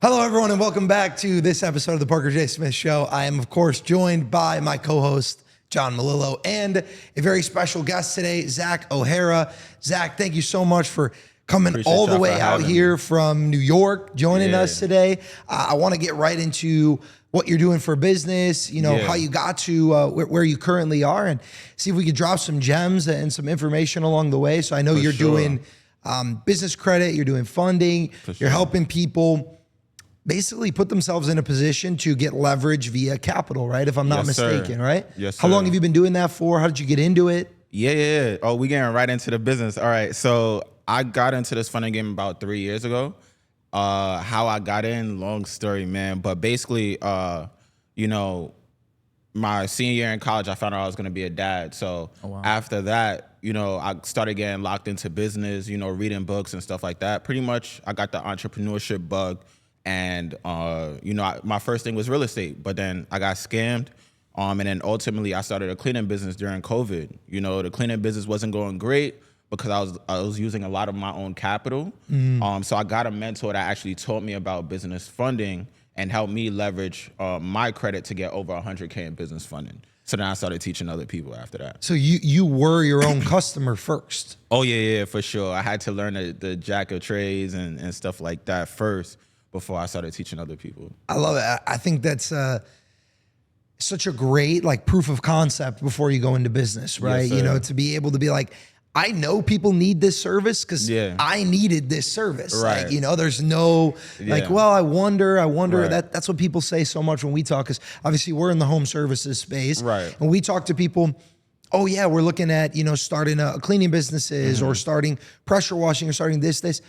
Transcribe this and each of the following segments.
Hello, everyone, and welcome back to this episode of the Parker J. Smith Show. I am, of course, joined by my co-host, Jon Melillo, and a very special guest today, Zach Ohara. Zach, thank you so much for coming all the way out here from New York, joining us today. I want to get right into what you're doing for business, how you got to where you currently are, and see if we could drop some gems and some information along the way. So I know you're doing business credit, you're doing funding, you're helping people basically put themselves in a position to get leverage via capital, right? If I'm not mistaken, right? Yes, sir. How long have you been doing that for? How did you get into it? Yeah. Oh, we getting right into the business. All right. So I got into this funding game about 3 years ago. How I got in, long story, man. But basically, my senior year in college, I found out I was going to be a dad. So after that, I started getting locked into business, reading books and stuff like that. Pretty much, I got the entrepreneurship bug. And, my first thing was real estate, but then I got scammed. And then ultimately I started a cleaning business during COVID. The cleaning business wasn't going great because I was using a lot of my own capital. So I got a mentor that actually taught me about business funding and helped me leverage my credit to get over 100K in business funding. So then I started teaching other people after that. So you were your own customer first. Oh, yeah, for sure. I had to learn the jack of trades and stuff like that first before I started teaching other people. I love it. I think that's such a great proof of concept before you go into business, right? Yes, to be able to be like, I know people need this service because I needed this service. Right. There's no I wonder. Right. That's what people say so much when we talk, because obviously we're in the home services space. Right. And we talk to people, oh yeah, we're looking at, starting a cleaning businesses or starting pressure washing or starting this.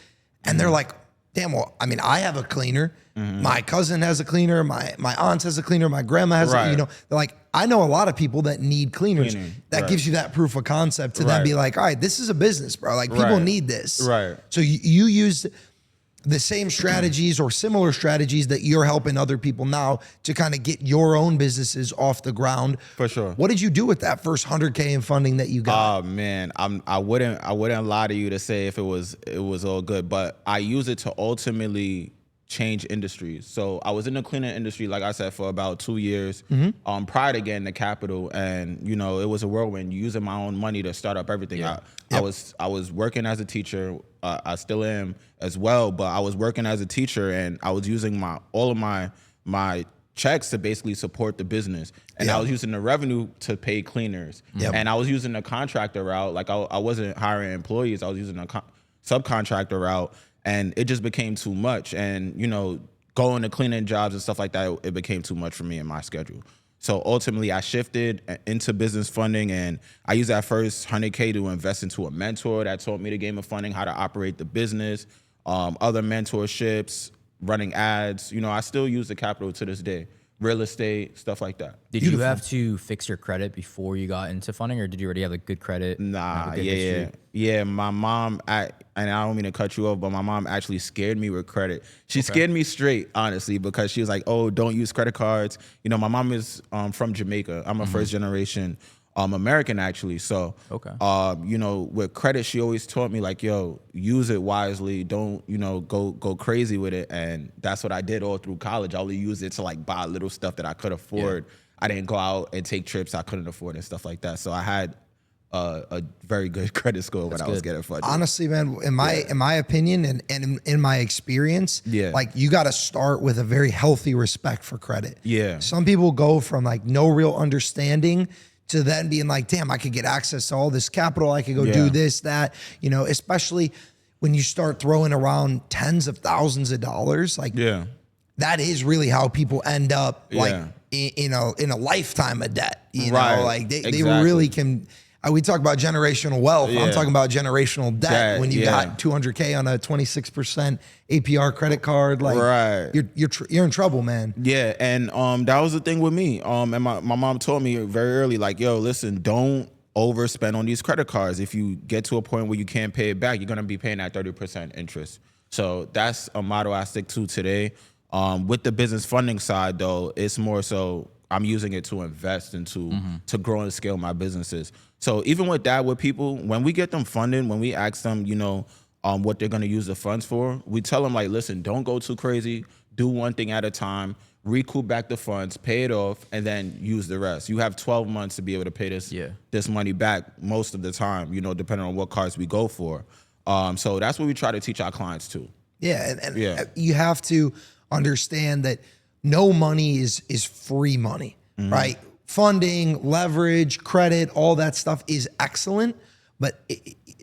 And they're like, damn, well, I mean, I have a cleaner. My cousin has a cleaner. My aunt has a cleaner. My grandma has a, they're like, I know a lot of people that need cleaners. That gives you that proof of concept to then be like, all right, this is a business, bro. Like people need this. Right. So you use the same strategies or similar strategies that you're helping other people now to kind of get your own businesses off the ground. For sure. What did you do with that first 100K in funding that you got? Oh man, I wouldn't lie to you to say if it was all good, but I use it to ultimately change industries. So I was in the cleaning industry, like I said, for about 2 years prior to getting the capital, and it was a whirlwind, using my own money to start up everything. I was working as a teacher. I still am as well, but I was working as a teacher, and I was using all of my checks to basically support the business, and I was using the revenue to pay cleaners, and I was using the contractor route. Like I wasn't hiring employees; I was using a subcontractor route, and it just became too much. And going to cleaning jobs and stuff like that, it became too much for me and my schedule. So ultimately, I shifted into business funding, and I used that first 100K to invest into a mentor that taught me the game of funding, how to operate the business, other mentorships, running ads. I still use the capital to this day, real estate, stuff like that. Did you have to fix your credit before you got into funding, or did you already have a good credit? Nah, yeah. My mom, and I don't mean to cut you off, but my mom actually scared me with credit. She scared me straight, honestly, because she was like, "Oh, don't use credit cards." My mom is from Jamaica. I'm a first generation American, actually. So, with credit, she always taught me like, "Yo, use it wisely. Don't go crazy with it." And that's what I did all through college. I only used it to buy little stuff that I could afford. I didn't go out and take trips I couldn't afford and stuff like that. So I had a very good credit score when I was getting funded. Honestly, man, in my opinion and in my experience, you got to start with a very healthy respect for credit. Yeah. Some people go from no real understanding to then being like, damn, I could get access to all this capital. I could go do this, that, especially when you start throwing around tens of thousands of dollars. That is really how people end up in a lifetime of debt. They really can. We talk about generational wealth. I'm talking about generational debt. When you got 200K on a 26% APR credit card, you're in trouble, man. Yeah, and that was the thing with me. And my mom told me very early, yo, listen, don't overspend on these credit cards. If you get to a point where you can't pay it back, you're gonna be paying that 30% interest. So that's a motto I stick to today. With the business funding side, though, it's more so I'm using it to invest into to grow and scale my businesses. So even with that, with people, when we get them funded, when we ask them, what they're going to use the funds for, we tell them listen, don't go too crazy. do one thing at a time, recoup back the funds, pay it off, and then use the rest. You have 12 months to be able to pay this money back most of the time, you know, depending on what cards we go for. So that's what we try to teach our clients too. Yeah, and you have to understand that no money is free money, right? Funding, leverage, credit, all that stuff is excellent, but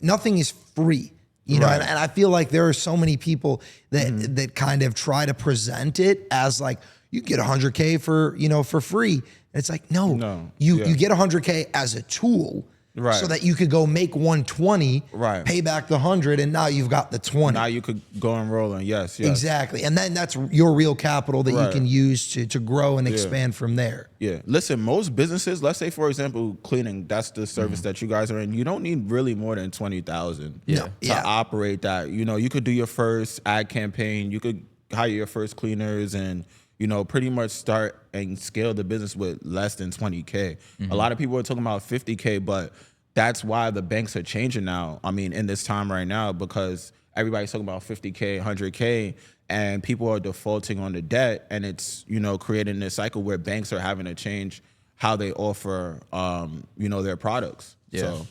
nothing is free. You know, and I feel like there are so many people that kind of try to present it as like, you get 100K for free. And it's like, no. You get 100K as a tool so that you could go make 120, pay back the 100, and now you've got the 20. Now you could go and roll in, yes. Exactly. And then that's your real capital that you can use to grow and expand from there. Yeah. Listen, most businesses, let's say, for example, cleaning, that's the service that you guys are in. You don't need really more than 20,000 to operate that. You know, you could do your first ad campaign. You could hire your first cleaners and, you know, pretty much start and scale the business with less than 20K. A lot of people are talking about 50K, but that's why the banks are changing now. I mean, in this time right now, because everybody's talking about 50K, 100K, and people are defaulting on the debt, and it's, you know, creating this cycle where banks are having to change how they offer, you know, their products. So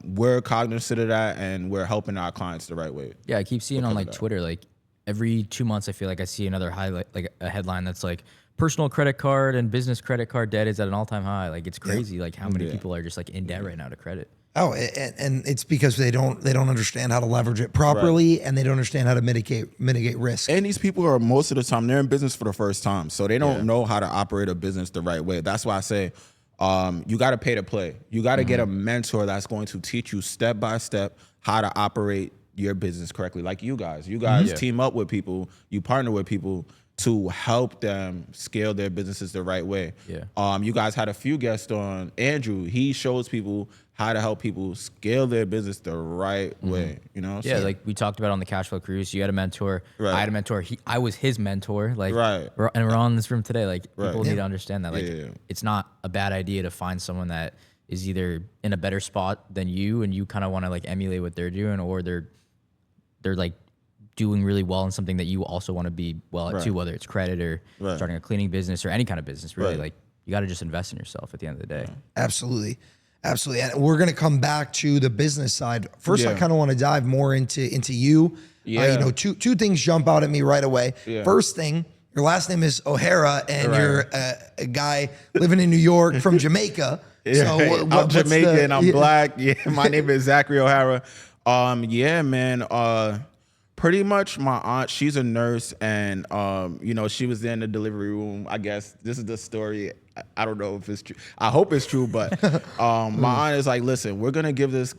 we're cognizant of that, and we're helping our clients the right way. Yeah, I keep seeing on like Twitter, like every 2 months, I feel like I see another highlight, like a headline that's like, personal credit card and business credit card debt is at an all-time high. Like, it's crazy, like how many people are just like in debt right now to credit. Oh, and it's because they don't understand how to leverage it properly, and they don't understand how to mitigate risk. And these people are, most of the time, they're in business for the first time, so they don't know how to operate a business the right way. That's why I say, you got to pay to play. You got to get a mentor that's going to teach you step by step how to operate your business correctly. Like you guys team up with people, you partner with people to help them scale their businesses the right way. You guys had a few guests on. Andrew, he shows people how to help people scale their business the right way, you know? Yeah, so, like we talked about on the Cash Flow Cruise, you had a mentor, I had a mentor, I was his mentor, like, and we're on this room today, like, people need to understand that, like, it's not a bad idea to find someone that is either in a better spot than you, and you kind of want to, like, emulate what they're doing, or they're like, doing really well in something that you also want to be well at too, whether it's credit or starting a cleaning business or any kind of business, really. Like, you got to just invest in yourself at the end of the day. Absolutely. And we're going to come back to the business side. First, I kind of want to dive more into you. You know, two things jump out at me right away. First thing, your last name is Ohara, and you're a guy living in New York from Jamaica. So I'm Jamaican, I'm black. My name is Zachary Ohara. Pretty much my aunt, she's a nurse, and you know, she was in the delivery room. I guess this is the story. I don't know if it's true. I hope it's true, but my aunt is like, listen, we're gonna give this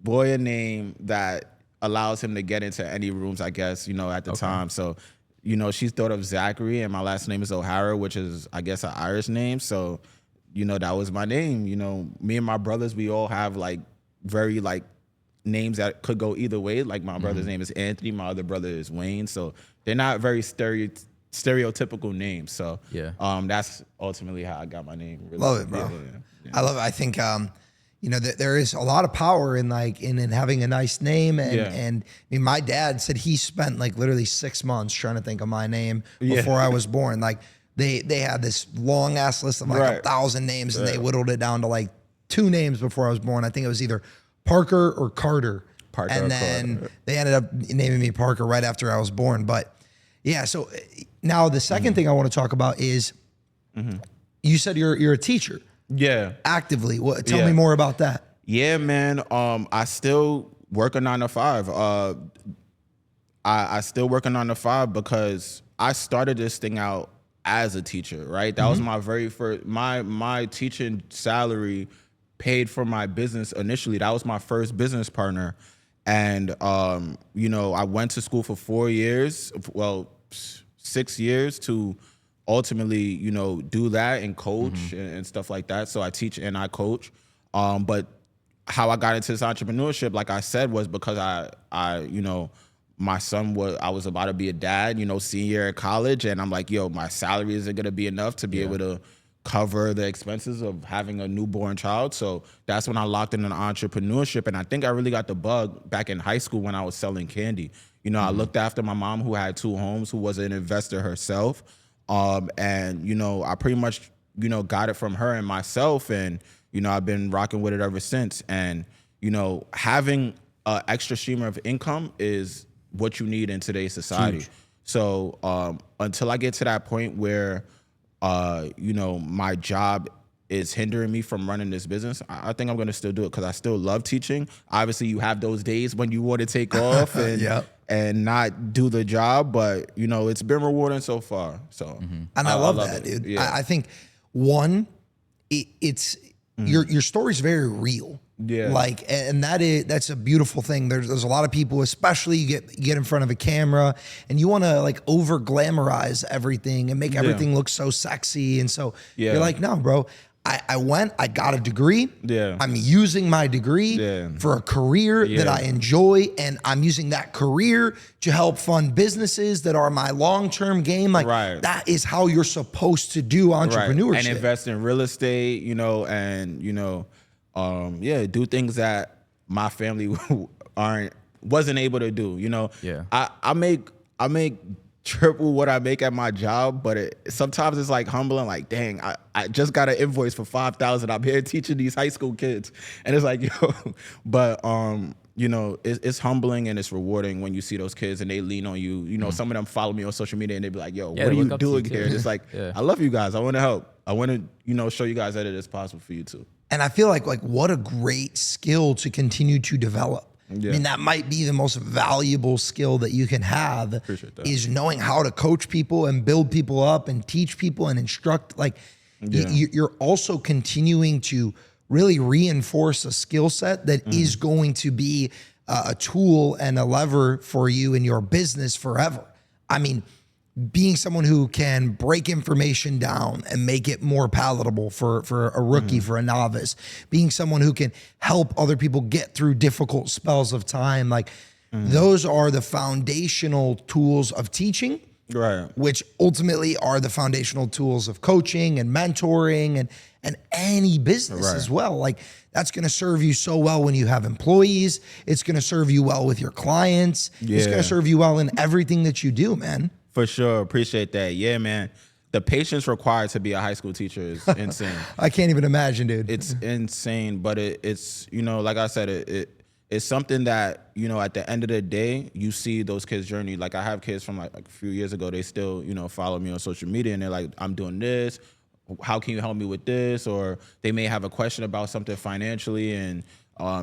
boy a name that allows him to get into any rooms, I guess, you know, at the time. So, you know, she's thought of Zachary, and my last name is Ohara, which is, I guess, an Irish name. So, you know, that was my name. You know, me and my brothers, we all have like very like names that could go either way. Like my brother's name is Anthony, my other brother is Wayne. So they're not very stereotypical names. So that's ultimately how I got my name. Really. Love it, bro. I love it. I think you know, there is a lot of power in having a nice name, and I mean, my dad said he spent like literally 6 months trying to think of my name before I was born. Like they had this long ass list of like 1,000 names, and they whittled it down to like 2 names before I was born. I think it was either Parker or Carter. And then they ended up naming me Parker right after I was born. But yeah, so now the second thing I want to talk about is you said you're a teacher. Actively. Tell me more about that. Yeah, man. I still work a 9 to 5. I still work a 9 to 5 because I started this thing out as a teacher, right? That was my very first, my teaching salary paid for my business initially. That was my first business partner. And, you know, I went to school for 4 years, well, 6 years to ultimately, you know, do that and coach and stuff like that. So I teach and I coach. But how I got into this entrepreneurship, like I said, was because I you know, my son I was about to be a dad, you know, senior year at college. And I'm like, yo, my salary isn't going to be enough to be able to cover the expenses of having a newborn child. So that's when I locked in on entrepreneurship. And I think I really got the bug back in high school when I was selling candy. You know, I looked after my mom who had 2 homes, who was an investor herself. And, you know, I pretty much, you know, got it from her and myself. And, you know, I've been rocking with it ever since. And, you know, having an extra stream of income is what you need in today's society. Huge. So until I get to that point where, you know, my job is hindering me from running this business, I think I'm going to still do it because I still love teaching. Obviously, you have those days when you want to take off and and not do the job, but, you know, it's been rewarding so far. So, and I love that, dude. Yeah. I think one, it's your story's very real. Yeah. Like, and that's a beautiful thing. There's a lot of people, especially you get in front of a camera and you want to like over glamorize everything and make everything look so sexy. And so you're like, no, bro, I got a degree. Yeah. I'm using my degree for a career that I enjoy. And I'm using that career to help fund businesses that are my long-term game. Like that is how you're supposed to do entrepreneurship. And invest in real estate, you know, and, you know, do things that my family wasn't able to do. You know, I make triple what I make at my job, but sometimes it's like humbling. Like, dang, I just got an invoice for $5,000. I'm here teaching these high school kids, and it's like, yo, but you know, it's humbling and it's rewarding when you see those kids and they lean on you. You know, some of them follow me on social media and they be like, yo, what are you doing here? And it's like, I love you guys. I want to help. I want to, you know, show you guys that it is possible for you too. And I feel like what a great skill to continue to develop. Yeah. I mean, that might be the most valuable skill that you can have is knowing how to coach people and build people up and teach people and instruct. Like you're also continuing to really reinforce a skill set that is going to be a tool and a lever for you in your business forever. I mean, being someone who can break information down and make it more palatable for a rookie, for a novice, being someone who can help other people get through difficult spells of time, like those are the foundational tools of teaching, which ultimately are the foundational tools of coaching and mentoring and any business as well. Like that's going to serve you so well when you have employees. It's going to serve you well with your clients. It's going to serve you well in everything that you do, man. For sure. Appreciate that. Yeah, man. The patience required to be a high school teacher is insane. I can't even imagine, dude. It's insane, but it's, you know, like I said, it's something that, you know, at the end of the day, you see those kids' journey. Like I have kids from like a few years ago, they still, you know, follow me on social media and they're like, I'm doing this. How can you help me with this? Or they may have a question about something financially and,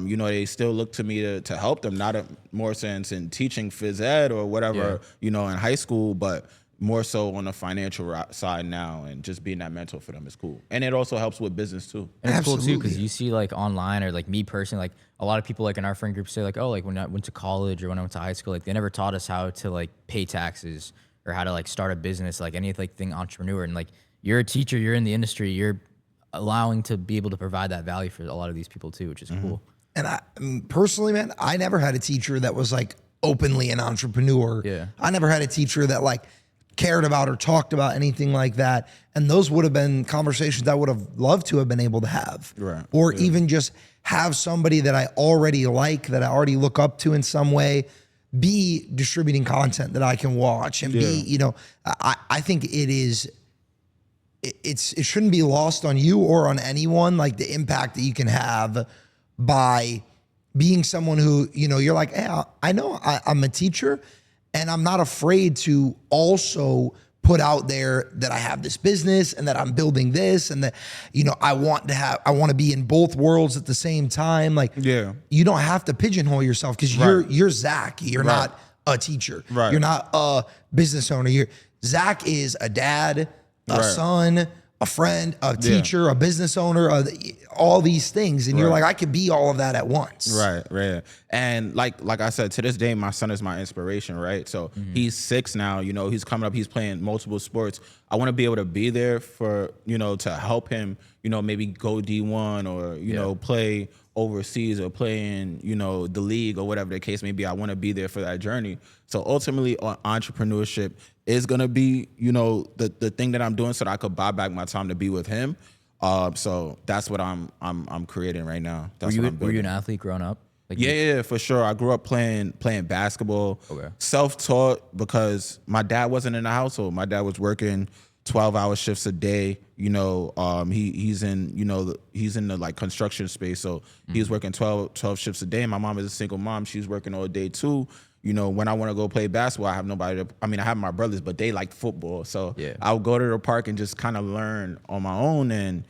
you know, they still look to me to help them, not more sense in teaching phys ed or whatever, you know, in high school, but more so on the financial side now, and just being that mentor for them is cool. And it also helps with business too. And it's cool too, because you see like online or like me personally, like a lot of people like in our friend group say like, oh, like when I went to college or when I went to high school, like they never taught us how to like pay taxes or how to like start a business, like anything entrepreneur. And like you're a teacher, you're in the industry, you're allowing to be able to provide that value for a lot of these people too, which is cool. And I mean, personally, man, I never had a teacher that was like openly an entrepreneur. Yeah. I never had a teacher that like cared about or talked about anything like that. And those would have been conversations I would have loved to have been able to have. Or even just have somebody that I already like, that I already look up to in some way, be distributing content that I can watch and be, you know, I think it shouldn't be lost on you or on anyone, like the impact that you can have by being someone who, you know, you're like, hey, I know I'm a teacher and I'm not afraid to also put out there that I have this business and that I'm building this and that, you know, I want to be in both worlds at the same time. Like, you don't have to pigeonhole yourself because you're Zach. You're not a teacher. You're not a business owner. Zach is a dad, a son, a friend, a teacher, a business owner, all these things. And you're like, I could be all of that at once. Right. And like I said, to this day, my son is my inspiration, right? So he's 6 now, you know, he's coming up, he's playing multiple sports. I want to be able to be there for, you know, to help him, you know, maybe go D1 or, you know, play overseas or play in, you know, the league or whatever the case may be. I want to be there for that journey. So ultimately, entrepreneurship is going to be, you know, the thing that I'm doing so that I could buy back my time to be with him. So that's what I'm creating right now. That's what I'm building. Were you an athlete growing up? Like Yeah, for sure. I grew up playing basketball. Okay. Self-taught because my dad wasn't in the household. My dad was working 12-hour shifts a day. He's in he's in the like construction space, so he's working 12 shifts a day. My mom is a single mom. She's working all day too. When I want to go play basketball, I have nobody to, I have my brothers, but they like football. So I would go to the park and just kind of learn on my own. And,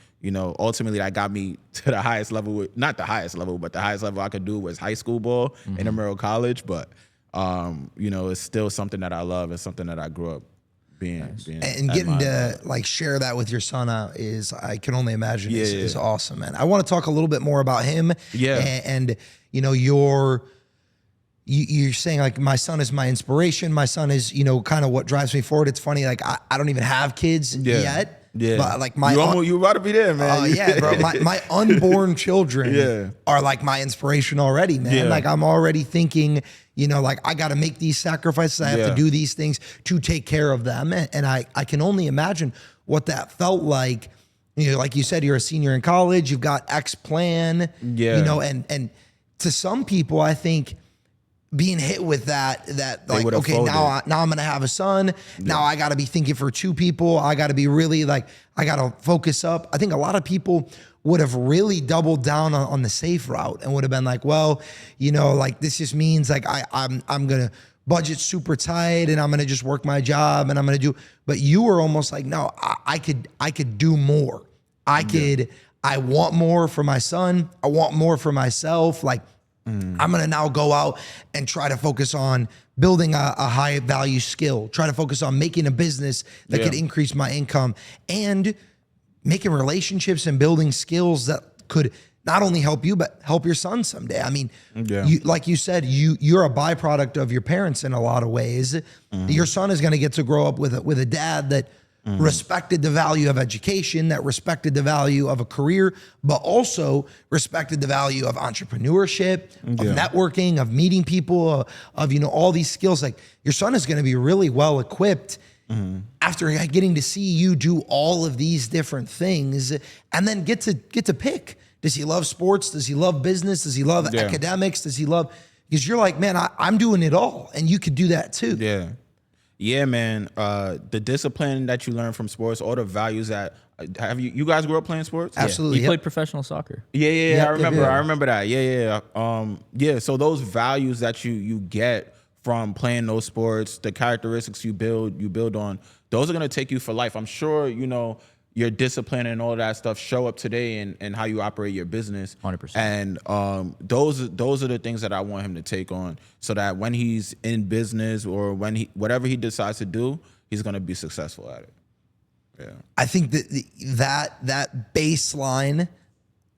ultimately that got me to the highest level, not the highest level, but the highest level I could do was high school ball in Amarillo College. But, it's still something that I love and something that I grew up being and getting to like share that with your son is, I can only imagine is awesome, man. I want to talk a little bit more about him. And you're saying like my son is my inspiration. My son is, kind of what drives me forward. It's funny. Like I don't even have kids yet. Yeah. But like you about to be there, man. Yeah, bro. My unborn children are like my inspiration already, man. Like I'm already thinking, like I got to make these sacrifices. I have to do these things to take care of them. And I can only imagine what that felt like. Like you said, you're a senior in college, you've got X plan, and to some people, I think being hit with that like, okay, folded. now I'm going to have a son. Now I got to be thinking for two people. I got to be really like, I got to focus up. I think a lot of people would have really doubled down on the safe route and would have been like, well, like this just means like I'm going to budget super tight and I'm going to just work my job and I'm going to do, but you were almost like, no, I could do more. I want more for my son. I want more for myself. Like, I'm going to now go out and try to focus on building a high value skill, try to focus on making a business that could increase my income and making relationships and building skills that could not only help you, but help your son someday. Like you said, you're a byproduct of your parents in a lot of ways. Your son is going to get to grow up with a dad that respected the value of education, that respected the value of a career, but also respected the value of entrepreneurship, of networking, of meeting people, of all these skills. Like your son is going to be really well equipped after getting to see you do all of these different things, and then get to pick. Does he love sports? Does he love business? Does he love academics? Does he love? Because you're like, man, I'm doing it all, and you could do that too. Yeah, man. The discipline that you learn from sports, all the values that have you guys grew up playing sports? Absolutely. You played professional soccer. I remember that. So those values that you get from playing those sports, the characteristics you build on, those are gonna take you for life. I'm sure your discipline and all that stuff show up today and how you operate your business. 100%. And those are the things that I want him to take on, so that when he's in business or whatever he decides to do, he's gonna be successful at it. Yeah. I think that baseline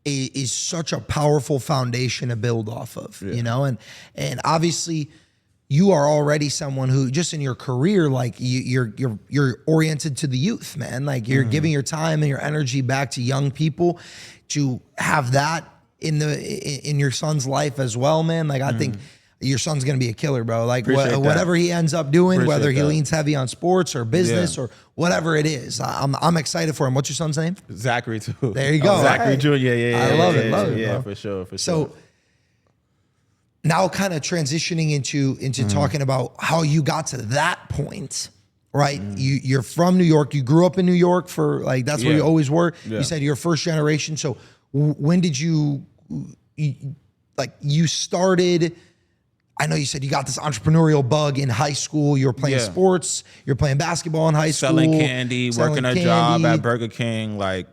is such a powerful foundation to build off of, and obviously you are already someone who just in your career, like you're oriented to the youth, man. Like you're giving your time and your energy back to young people. To have that in your son's life as well, man. Like I think your son's gonna be a killer, bro. Like whatever he ends up doing, whether he leans heavy on sports or business or whatever it is, I'm excited for him. What's your son's name? Zachary too. There you go. Zachary Jr. I love it, bro. For sure. So now kind of transitioning into talking about how you got to that point, right? You're from New York. You grew up in New York for like, that's where you always were. You said you're first generation. So when did you started, I know you said you got this entrepreneurial bug in high school. You were playing sports. You're playing basketball in high school. Selling candy, working a job at Burger King. Like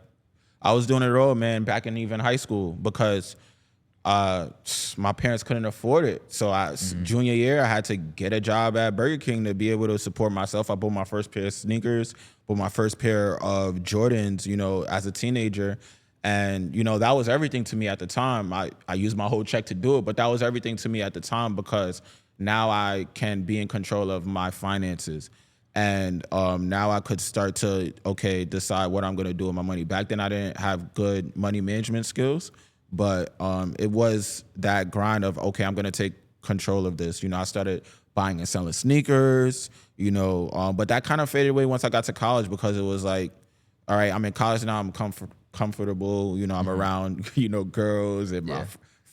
I was doing it all, man, back in even high school because my parents couldn't afford it. So junior year, I had to get a job at Burger King to be able to support myself. I bought my first pair of sneakers, bought my first pair of Jordans, as a teenager. And, that was everything to me at the time. I used my whole check to do it, but that was everything to me at the time because now I can be in control of my finances. And now I could start to, decide what I'm going to do with my money. Back then, I didn't have good money management skills. But it was that grind of, I'm going to take control of this. I started buying and selling sneakers, but that kind of faded away once I got to college because it was like, all right, I'm in college now, I'm comfortable, I'm around, girls and my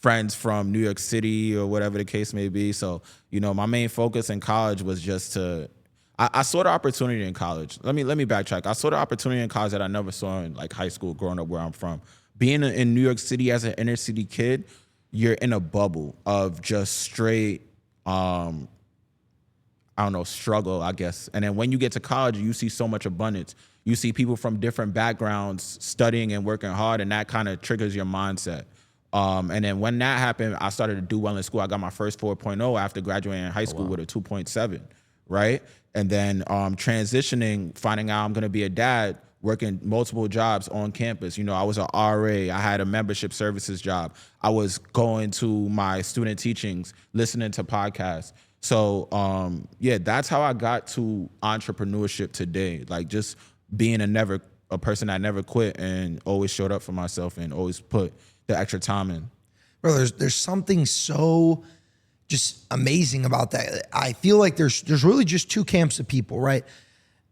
friends from New York City or whatever the case may be. So, you know, my main focus in college was just to, I saw the opportunity in college. Let me backtrack. I saw the opportunity in college that I never saw in like high school growing up where I'm from. Being in New York City as an inner city kid, you're in a bubble of just straight, struggle, I guess. And then when you get to college, you see so much abundance. You see people from different backgrounds studying and working hard, and that kind of triggers your mindset. And then when that happened, I started to do well in school. I got my first 4.0 after graduating high school with a 2.7, right? And then transitioning, finding out I'm going to be a dad, working multiple jobs on campus. You know, I was an RA. I had a membership services job. I was going to my student teachings, listening to podcasts. So, that's how I got to entrepreneurship today. Like just being a person that never quit and always showed up for myself and always put the extra time in. Bro, there's something so just amazing about that. I feel like there's really just two camps of people, right?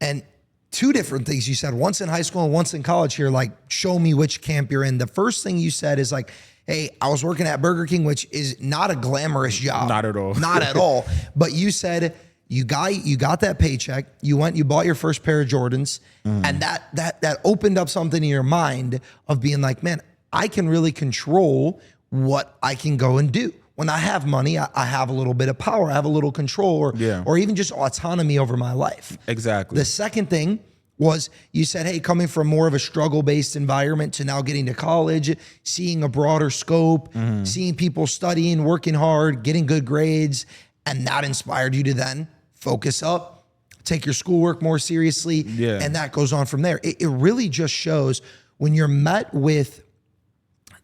And two different things you said, once in high school and once in college here, like show me which camp you're in. The first thing you said is like, hey, I was working at Burger King, which is not a glamorous job. Not at all. Not at all. But you said you got that paycheck, you bought your first pair of Jordans, and that opened up something in your mind of being like, man, I can really control what I can go and do. When I have money, I have a little bit of power, I have a little control or even just autonomy over my life. Exactly. The second thing was you said, hey, coming from more of a struggle-based environment to now getting to college, seeing a broader scope, seeing people studying, working hard, getting good grades, and that inspired you to then focus up, take your schoolwork more seriously, and that goes on from there. It really just shows when you're met with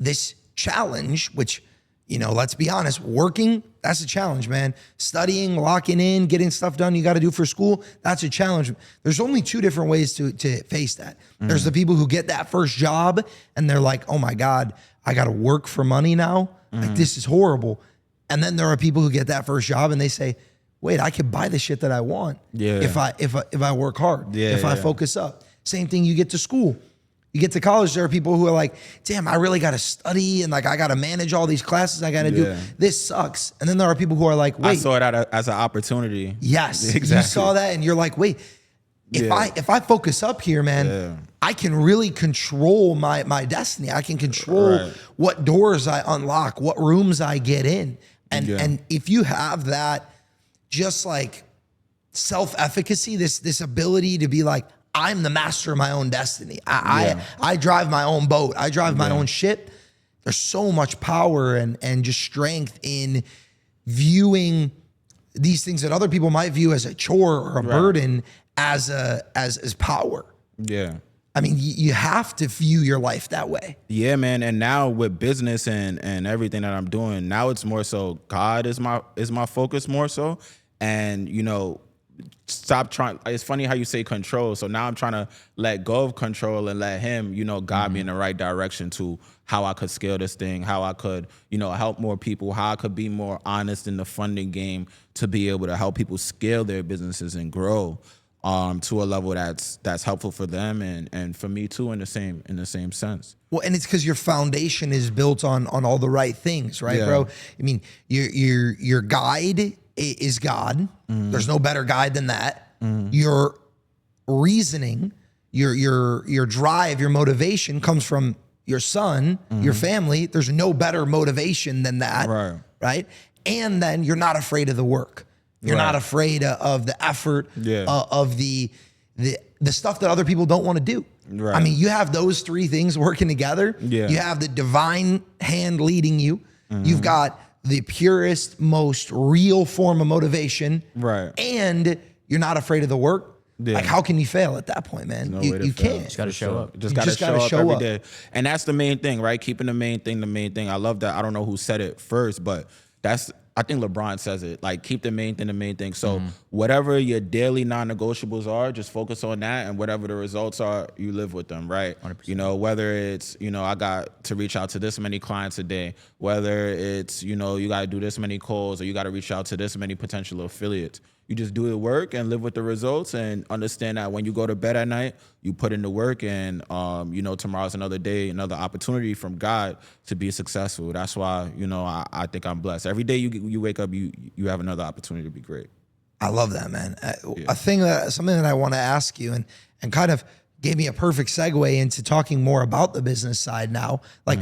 this challenge, which, you know, let's be honest, working, that's a challenge, man. Studying, locking in, getting stuff done you got to do for school, that's a challenge. There's only two different ways to face that. There's the people who get that first job and they're like, oh my God, I got to work for money now. Like, this is horrible. And then there are people who get that first job and they say, wait, I can buy the shit that I want if I work hard, if I focus up. Same thing, you get to school. You get to college, there are people who are like, damn, I really got to study and like I got to manage all these classes I got to do. This sucks. And then there are people who are like, wait. I saw it as an opportunity. Yes, exactly. You saw that and you're like, wait, if I focus up here, man, I can really control my destiny. I can control what doors I unlock, what rooms I get in. And if you have that just like self-efficacy, this ability to be like, I'm the master of my own destiny. I drive my own boat. I drive my own ship. There's so much power and just strength in viewing these things that other people might view as a chore or a burden as power. Yeah. I mean, you have to view your life that way. Yeah, man. And now with business and everything that I'm doing, now it's more so God is my focus more so. And, you know, stop trying. It's funny how you say control. So now I'm trying to let go of control and let him, you know, guide me in the right direction to how I could scale this thing, how I could, you know, help more people, how I could be more honest in the funding game to be able to help people scale their businesses and grow to a level that's helpful for them and for me too in the same sense. Well, and it's because your foundation is built on all the right things, right, bro? I mean, your guide is God. There's no better guide than that. Your reasoning, your drive, your motivation comes from your son, your family. There's no better motivation than that, right? And then you're not afraid of the work. You're not afraid of the effort, of the stuff that other people don't want to do. I mean, you have those three things working together. You have the divine hand leading you. You've got the purest, most real form of motivation. And you're not afraid of the work. Like, how can you fail at that point, man? No you can't. Just got to show up. Just got to show up every day. And that's the main thing, right? Keeping the main thing. I love that. I don't know who said it first, but I think LeBron says it, like, keep the main thing. So whatever your daily non-negotiables are, just focus on that, and whatever the results are, you live with them, right? 100%. You know, whether it's, you know, I got to reach out to this many clients a day, whether it's, you know, you got to do this many calls or you got to reach out to this many potential affiliates. You just do the work and live with the results, and understand that when you go to bed at night, you put in the work, and you know, tomorrow's another day, another opportunity from God to be successful. That's why, you know, I think I'm blessed. Every day you wake up, you have another opportunity to be great. I love that, man. Something that I want to ask you, and kind of gave me a perfect segue into talking more about the business side now. Like,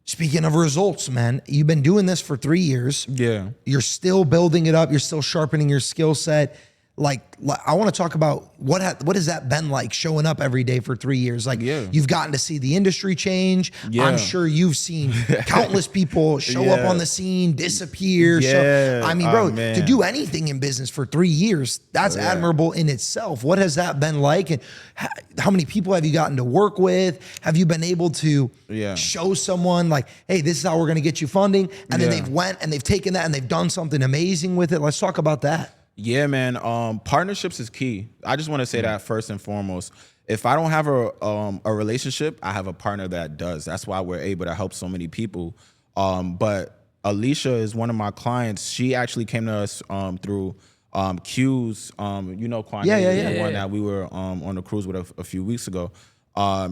speaking of results, man, you've been doing this for 3 years. Yeah. You're still building it up. You're still sharpening your skill set. Like, I want to talk about what has that been like showing up every day for 3 years? Like, you've gotten to see the industry change. Yeah. I'm sure you've seen countless people show up on the scene, disappear. I mean, bro, to do anything in business for 3 years, that's admirable in itself. What has that been like? And how many people have you gotten to work with? Have you been able to show someone like, hey, this is how we're going to get you funding? And then they've went and they've taken that and they've done something amazing with it. Let's talk about that. Yeah, man. Partnerships is key. I just want to say that first and foremost. If I don't have a relationship, I have a partner that does. That's why we're able to help so many people. But Alicia is one of my clients. She actually came to us through Q's. You know, Kwame, the one that we were on the cruise with a few weeks ago. I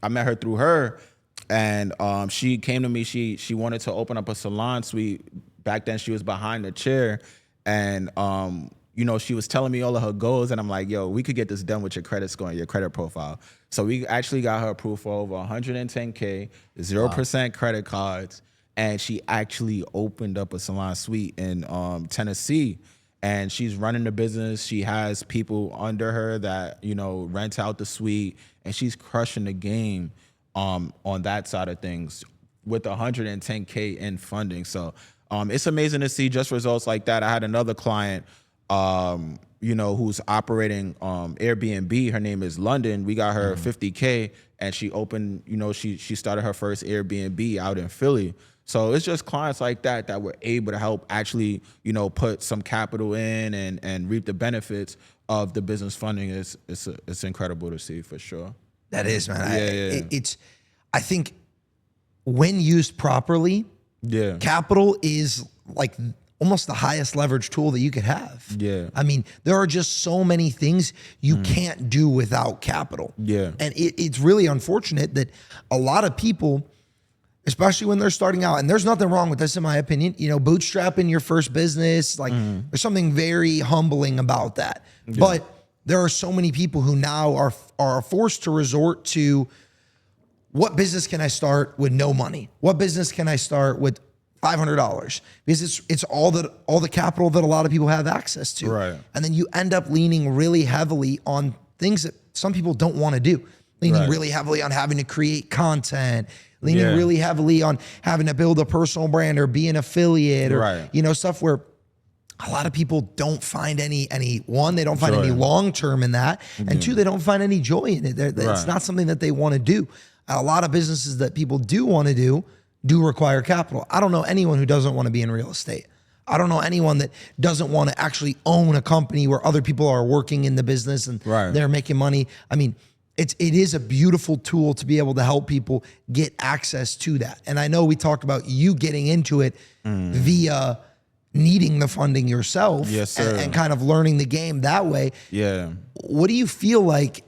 met her through her, and she came to me. She wanted to open up a salon suite. Back then, she was behind the chair. And, you know, she was telling me all of her goals, and I'm like, yo, we could get this done with your credit score and your credit profile. So we actually got her approved for over 110K, 0% credit cards, and she actually opened up a salon suite in Tennessee, and she's running the business. She has people under her that, you know, rent out the suite, and she's crushing the game on that side of things with 110K in funding. So it's amazing to see just results like that. I had another client, you know, who's operating Airbnb. Her name is London. We got her 50K, and she opened, you know, she started her first Airbnb out in Philly. So it's just clients like that were able to help actually, you know, put some capital in and reap the benefits of the business funding. It's incredible to see, for sure. That is, man. I think when used properly, capital is like almost the highest leverage tool that you could have. I mean, there are just so many things you can't do without capital. And it's really unfortunate that a lot of people, especially when they're starting out, and there's nothing wrong with this in my opinion, you know, bootstrapping your first business, like there's something very humbling about that. But there are so many people who now are forced to resort to, what business can I start with no money? What business can I start with $500? Because it's all the capital that a lot of people have access to. Right. And then you end up leaning really heavily on things that some people don't want to do. Leaning really heavily on having to create content, leaning really heavily on having to build a personal brand or be an affiliate or you know, stuff where a lot of people don't find any one, they don't find any long-term in that. And two, they don't find any joy in it. It's not something that they want to do. A lot of businesses that people do want to do require capital. I don't know anyone who doesn't want to be in real estate. I don't know anyone that doesn't want to actually own a company where other people are working in the business and they're making money. I mean, it is a beautiful tool to be able to help people get access to that. And I know we talked about you getting into it via needing the funding yourself and kind of learning the game that way. What do you feel like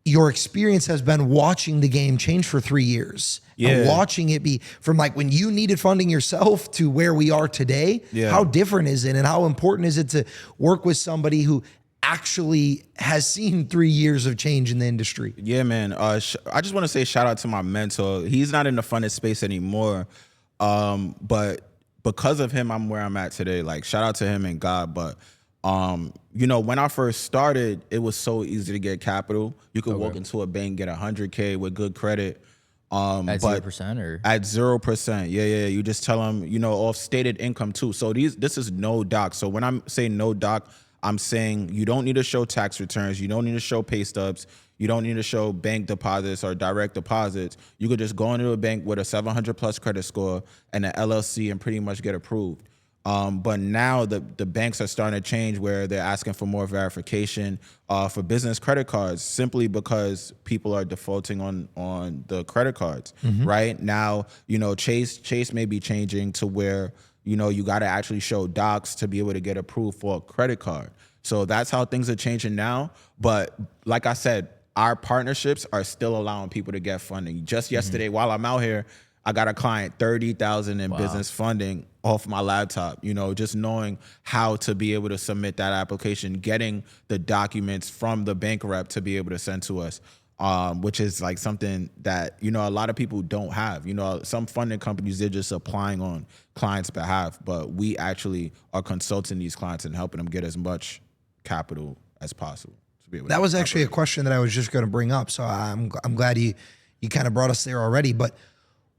your experience has been watching the game change for 3 years? And watching it be from like when you needed funding yourself to where we are today? How different is it, and how important is it to work with somebody who actually has seen 3 years of change in the industry? Yeah, man. I just want to say shout out to my mentor. He's not in the funded space anymore, but because of him, I'm where I'm at today. Like, shout out to him and God. But you know, when I first started, it was so easy to get capital. You could walk into a bank, get 100K with good credit. At 0% or? At 0%. Yeah. You just tell them, you know, off stated income too. So this is no doc. So when I'm saying no doc, I'm saying you don't need to show tax returns. You don't need to show pay stubs. You don't need to show bank deposits or direct deposits. You could just go into a bank with a 700 plus credit score and an LLC and pretty much get approved. But now the banks are starting to change where they're asking for more verification for business credit cards, simply because people are defaulting on the credit cards. Right now, you know, Chase may be changing to where you know, you got to actually show docs to be able to get approved for a credit card. So that's how things are changing now. But like I said, our partnerships are still allowing people to get funding. Just yesterday, while I'm out here, I got a client $30,000 in business funding off my laptop. You know, just knowing how to be able to submit that application, getting the documents from the bank rep to be able to send to us, which is like something that, you know, a lot of people don't have. You know, some funding companies, they're just applying on clients' behalf, but we actually are consulting these clients and helping them get as much capital as possible. That was actually a question that I was just going to bring up. So I'm glad you kind of brought us there already. But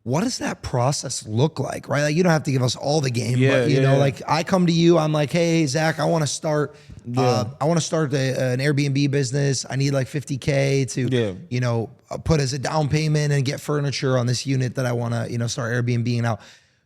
what does that process look like, right? Like, you don't have to give us all the game, but you know, like I come to you, I'm like, hey, Zach, I want to start, an Airbnb business. I need like $50K to, you know, put as a down payment and get furniture on this unit that I want to, you know, start Airbnb out.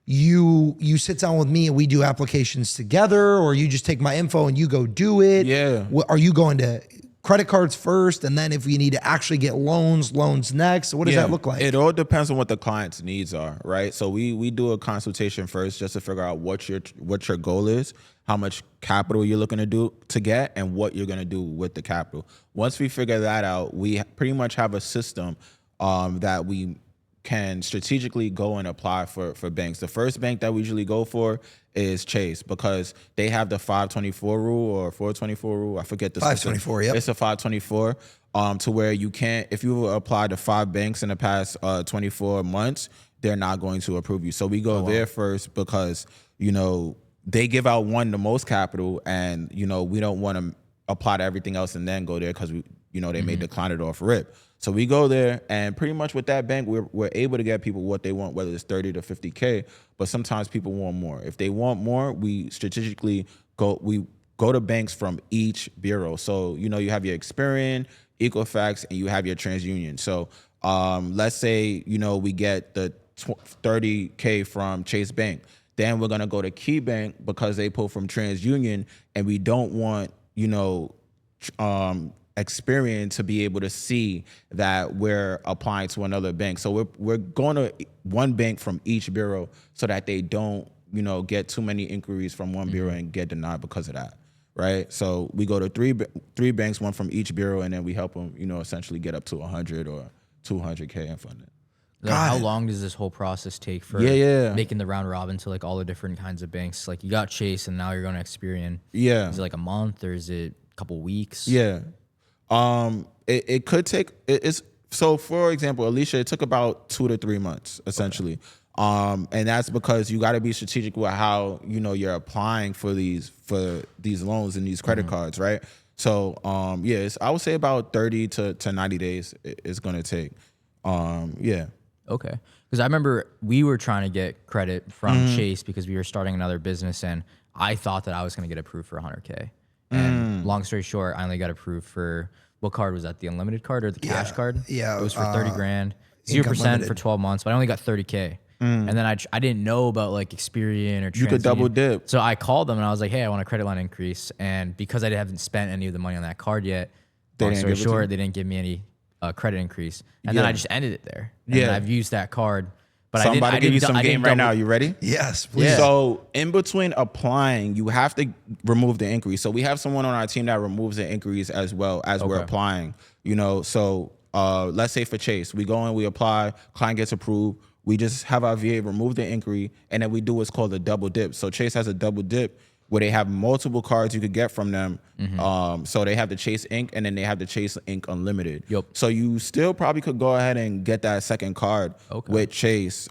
You sit down with me and we do applications together, or you just take my info and you go do it? Yeah. Are you going to credit cards first, and then if we need to actually get loans next? What does that look like? It all depends on what the client's needs are, right? So we do a consultation first just to figure out what your goal is, how much capital you're looking to get, and what you're gonna do with the capital. Once we figure that out, we pretty much have a system that we can strategically go and apply for banks. The first bank that we usually go for is Chase, because they have the 524 rule or 424 rule. I forget the 524. Yep. It's a 524 to where you can't, if you apply to 5 banks in the past 24 months, they're not going to approve you. So we go there first because, you know, they give out the most capital, and, you know, we don't want to apply to everything else and then go there because they may decline it off rip. So we go there, and pretty much with that bank, we're able to get people what they want, whether it's 30 to 50K, but sometimes people want more. If they want more, we strategically go to banks from each bureau. So, you know, you have your Experian, Equifax, and you have your TransUnion. So let's say, you know, we get the 30K from Chase Bank. Then we're going to go to Key Bank because they pull from TransUnion, and we don't want, you know, Experian to be able to see that we're applying to another bank. So we're going to one bank from each bureau so that they don't, you know, get too many inquiries from one bureau and get denied because of that, right? So we go to three banks, one from each bureau, and then we help them, you know, essentially get up to 100 or 200K in funding. How long does this whole process take for making the round robin to like all the different kinds of banks? Like you got Chase and now you're going to Experian. Yeah. Is it like a month or is it a couple weeks? Yeah. It could take, so for example, Alicia, it took about 2 to 3 months essentially. Okay. And that's because you got to be strategic with how, you know, you're applying for these loans and these credit cards, right? So, I would say about 30 to 90 days is going to take. Okay. Because I remember we were trying to get credit from Chase because we were starting another business, and I thought that I was going to get approved for 100K. And long story short, I only got approved for, what card was that? The unlimited card or the cash card? Yeah. It was for 30 grand, 0% for 12 months, but I only got 30K. And then I didn't know about like Experian or TransUnion. You could double dip. So I called them and I was like, hey, I want a credit line increase. And because I haven't spent any of the money on that card yet, long story short, they didn't give me any credit increase. And then I just ended it there. And I've used that card. But so I'm about to give you some game right now. You ready? Yes, please. Yeah. So in between applying, you have to remove the inquiry. So we have someone on our team that removes the inquiries as well as we're applying. You know, so let's say for Chase, we go in, we apply, client gets approved. We just have our VA remove the inquiry, and then we do what's called a double dip. So Chase has a double dip where they have multiple cards you could get from them. So they have the Chase Inc. and then they have the Chase Inc. Unlimited. Yep. So you still probably could go ahead and get that second card with Chase.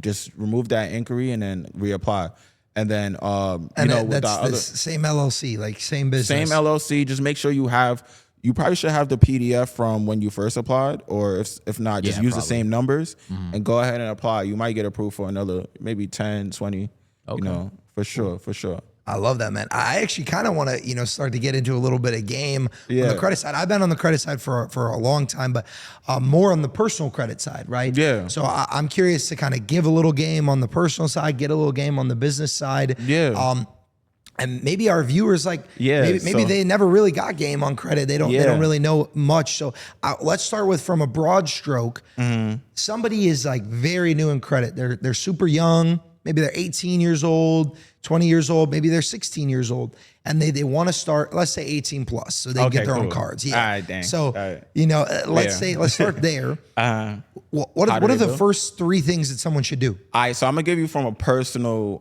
Just remove that inquiry and then reapply. And then, you know, with the other same LLC, like same business. Same LLC. Just make sure you probably should have the PDF from when you first applied, or if not, just use the same numbers and go ahead and apply. You might get approved for another maybe 10, 20, you know, for sure. I love that, man. I actually kind of want to, you know, start to get into a little bit of game on the credit side. I've been on the credit side for a long time, but more on the personal credit side, right? Yeah. So I'm curious to kind of give a little game on the personal side, get a little game on the business side. Yeah. And maybe our viewers, like, maybe they never really got game on credit. They don't really know much. So let's start with, from a broad stroke, somebody is like very new in credit. They're super young. maybe they're 18 years old, 20 years old, maybe they're 16 years old, and they want to start, let's say 18 plus, so they can get their own cards. Yeah. All right, dang. So, right. Let's start there. What are the first three things that someone should do? All right, so I'm gonna give you from a personal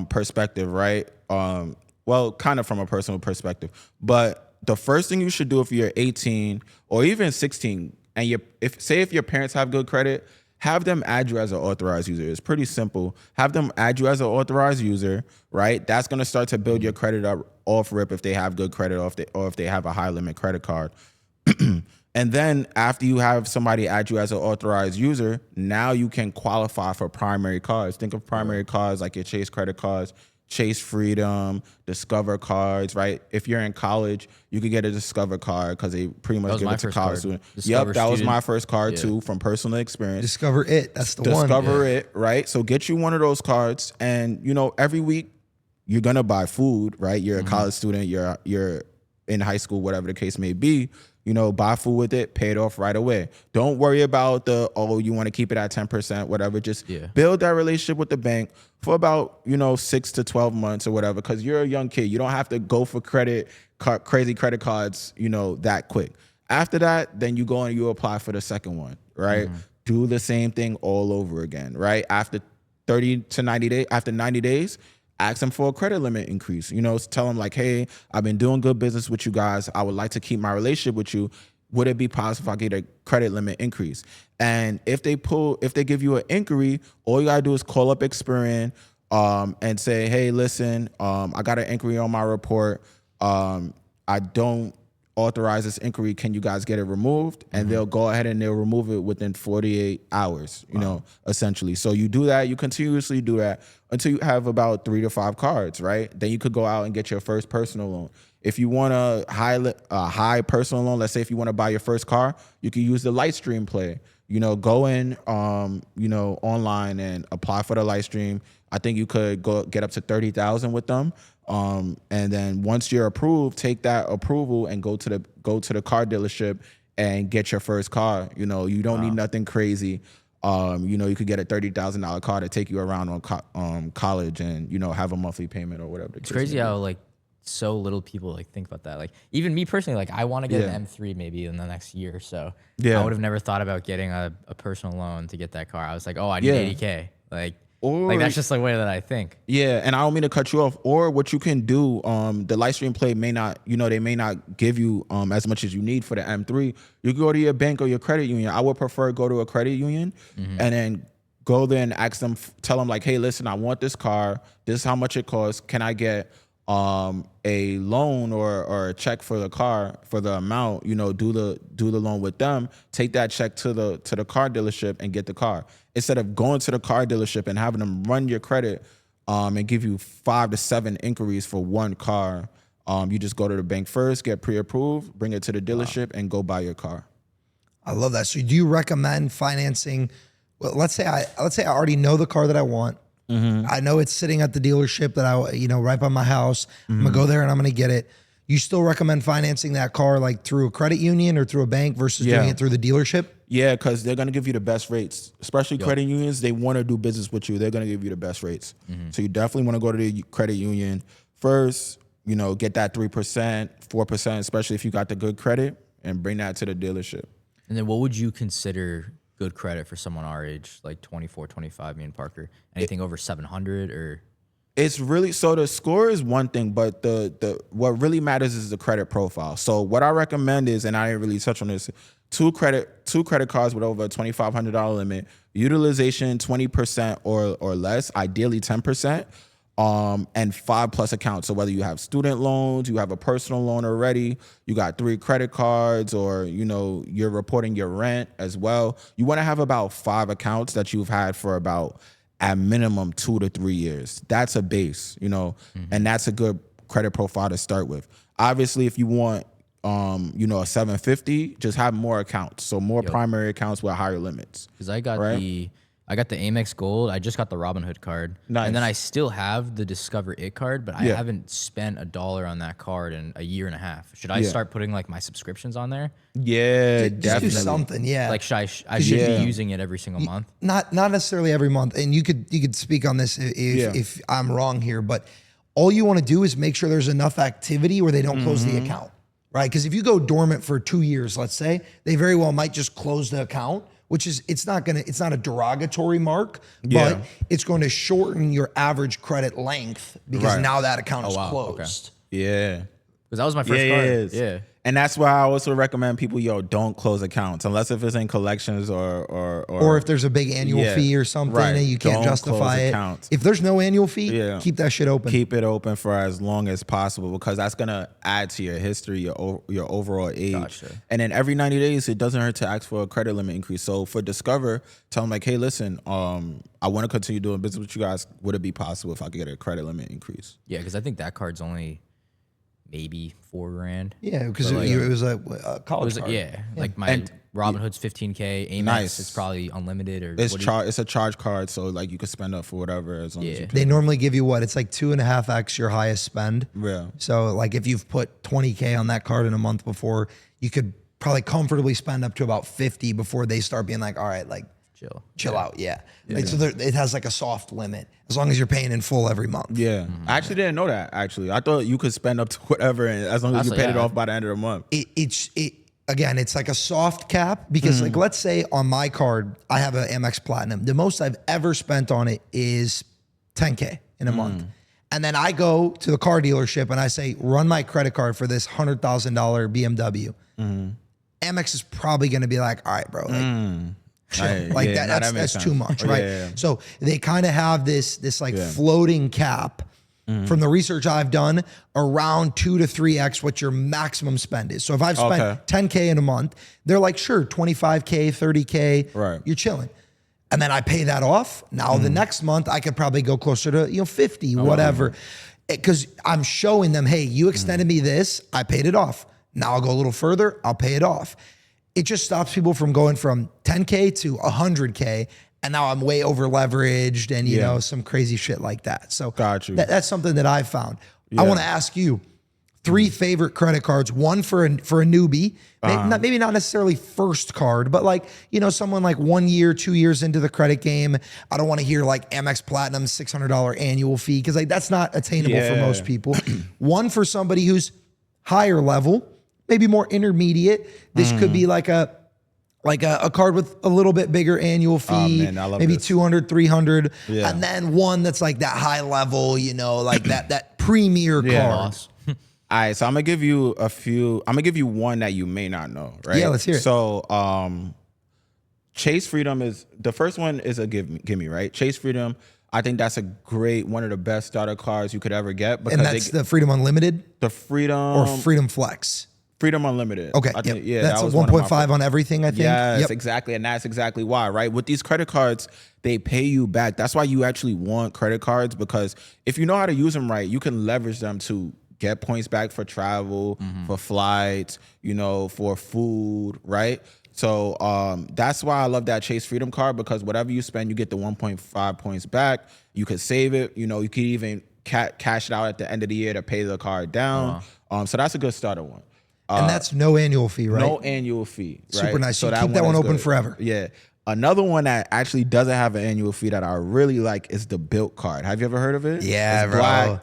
perspective, right? Well, kind of from a personal perspective, but the first thing you should do if you're 18 or even 16, and if your parents have good credit, have them add you as an authorized user. It's pretty simple. Have them add you as an authorized user, right? That's gonna start to build your credit up off rip if they have good credit or if they have a high limit credit card. And then after you have somebody add you as an authorized user, now you can qualify for primary cards. Think of primary cards like your Chase credit cards, Chase Freedom, Discover cards, right? If you're in college, you could get a Discover card because they pretty much give it to college students. Yep, that was my first card too, from personal experience. Discover It, that's the one. Discover It, right? So get you one of those cards, and every week you're gonna buy food, right? You're a college student, you're in high school, whatever the case may be. Buy food with it, pay it off right away. Don't worry about you want to keep it at 10%, whatever. Just build that relationship with the bank for about, 6 to 12 months or whatever, because you're a young kid. You don't have to go for crazy credit cards, that quick. After that, then you go and you apply for the second one, right? Do the same thing all over again, right? After 90 days, ask them for a credit limit increase. Tell them like, hey, I've been doing good business with you guys. I would like to keep my relationship with you. Would it be possible if I get a credit limit increase? And if they give you an inquiry, all you gotta do is call up Experian and say, hey, listen, I got an inquiry on my report. I don't authorize this inquiry. Can you guys get it removed? And they'll go ahead and they'll remove it within 48 hours, essentially. So you do that, you continuously do that until you have about 3 to 5 cards, right? Then you could go out and get your first personal loan. If you want a high personal loan, let's say if you want to buy your first car, you can use the Lightstream Play. Go in, online and apply for the Lightstream. I think you could get up to 30,000 with them. And then once you're approved, take that approval and go to the car dealership and get your first car. You don't need nothing crazy. You could get a $30,000 car to take you around on college and have a monthly payment or whatever. It's crazy how so little people think about that. Even me personally, I want to get an M3 maybe in the next year or so. I would have never thought about getting a personal loan to get that car. I was like, oh, I need 80K. That's just the way that I think. Yeah, and I don't mean to cut you off. Or what you can do, the Lightstream Play may not, they may not give you as much as you need for the M3. You can go to your bank or your credit union. I would prefer go to a credit union and then go there and ask them, tell them like, hey, listen, I want this car. This is how much it costs. Can I get a loan or a check for the car for the amount? Do the loan with them. Take that check to the car dealership and get the car. Instead of going to the car dealership and having them run your credit and give you 5 to 7 inquiries for one car, you just go to the bank first, get pre-approved, bring it to the dealership, and go buy your car. I love that. So do you recommend financing? Well, let's say I already know the car that I want. I know it's sitting at the dealership that right by my house. I'm gonna go there and I'm gonna get it. You still recommend financing that car through a credit union or through a bank versus doing it through the dealership? Yeah, because they're gonna give you the best rates. Especially credit unions, they want to do business with you. They're gonna give you the best rates. So you definitely want to go to the credit union first. Get that 3%, 4%, especially if you got the good credit, and bring that to the dealership. And then what would you consider good credit for someone our age, 24, 25, me and Parker? Anything over 700 or? It's really, so the score is one thing, but the what really matters is the credit profile. So what I recommend is, and I didn't really touch on this, two credit cards with over a $2,500 limit, utilization 20% or less, ideally 10%. And 5+ accounts. So whether you have student loans, you have a personal loan already, you got 3 credit cards, or you're reporting your rent as well, you want to have about 5 accounts that you've had for about at minimum 2 to 3 years. That's a base, and that's a good credit profile to start with. Obviously, if you want a 750, just have more accounts, so more primary accounts with higher limits. Because I got I got the Amex Gold. I just got the Robinhood card. Nice. And then I still have the Discover It card, but I haven't spent $1 on that card in a year and a half. Should I start putting like my subscriptions on there? Yeah, Just definitely. do something, yeah. Like I should be using it every single month? Not necessarily every month. And you could speak on this if I'm wrong here, but all you want to do is make sure there's enough activity where they don't close the account, right? Because if you go dormant for 2 years, let's say, they very well might just close the account, which is, it's not a derogatory mark, but it's going to shorten your average credit length because now that account is closed. Okay. Yeah. Because that was my first card. Yeah. And that's why I also recommend people, don't close accounts unless if it's in collections or if there's a big annual fee or something and you can't justify it. Accounts. If there's no annual fee, keep that shit open. Keep it open for as long as possible because that's gonna add to your history, your overall age. Gotcha. And then every 90 days, it doesn't hurt to ask for a credit limit increase. So for Discover, tell them like, hey, listen, I want to continue doing business with you guys. Would it be possible if I could get a credit limit increase? Yeah, because I think that card's only maybe $4,000. Yeah, because it was a college card. Yeah, like my Robinhood's $15K. Amex, it's probably unlimited or it's a charge card, so like you could spend up for whatever as long as you pay. They normally give you it's like 2.5x your highest spend. Yeah. So like if you've put 20K on that card in a month before, you could probably comfortably spend up to about 50 before they start being like, all right, like chill out. Yeah. Like, so it has like a soft limit as long as you're paying in full every month. Yeah. I actually didn't know that, actually. I thought you could spend up to whatever and as long as you paid it off by the end of the month. Again, it's like a soft cap because like, let's say on my card, I have an Amex Platinum. The most I've ever spent on it is 10K in a month. And then I go to the car dealership and I say, run my credit card for this $100,000 BMW. Amex is probably going to be like, all right, bro, like, that's too much, right? So they kind of have this like floating cap from the research I've done around 2 to 3x what your maximum spend is. So if I've spent 10K in a month, they're like, sure, 25K, 30K, you're chilling. And then I pay that off. Now the next month I could probably go closer to 50, whatever. Because I'm showing them, hey, you extended me this, I paid it off. Now I'll go a little further, I'll pay it off. It just stops people from going from 10K to 100K, and now I'm way over leveraged and you know some crazy shit like that. So that's something that I've found. I want to ask you 3 favorite credit cards. One for a newbie, maybe not necessarily first card, but like someone like 1 year, 2 years into the credit game. I don't want to hear like Amex Platinum $600 annual fee because like that's not attainable for most people. One for somebody who's higher level, maybe more intermediate. This could be like a card with a little bit bigger annual fee, maybe 200, 300. And then one that's like that high level, like that premier card. All right, so I'm gonna give you a few. I'm gonna give you one that you may not know, right? Yeah, let's hear it. So, Chase Freedom is the first one. Is a gimme, right? Chase Freedom. I think that's one of the best starter cards you could ever get. Because and that's the Freedom Unlimited, the Freedom or Freedom Flex. Freedom Unlimited. Okay, that's a 1.5 on everything, I think. Yes, exactly, and that's exactly why, right? With these credit cards, they pay you back. That's why you actually want credit cards, because if you know how to use them right, you can leverage them to get points back for travel, for flights, for food, right? So that's why I love that Chase Freedom card, because whatever you spend, you get the 1.5 points back. You could save it. You could even cash it out at the end of the year to pay the card down. So that's a good starter one. And that's no annual fee, right? No annual fee. Right? Super nice. So keep that one open forever. Yeah. Another one that actually doesn't have an annual fee that I really like is the Built card. Have you ever heard of it? Yeah, bro. Black.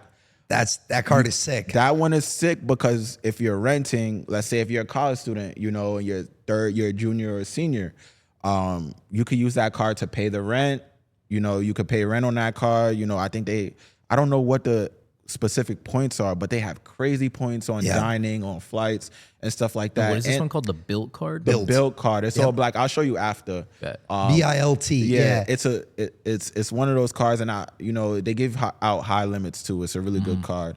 That card is sick. That one is sick because if you're renting, let's say if you're a college student, and you're third year, junior or senior, you could use that card to pay the rent. You could pay rent on that card. I don't know what the specific points are, but they have crazy points on dining, on flights, and stuff like that. What is this one called? The Built card? The Built card. It's all black. I'll show you after. BILT. Yeah. It's one of those cards, and they give out high limits too. It's a really good card.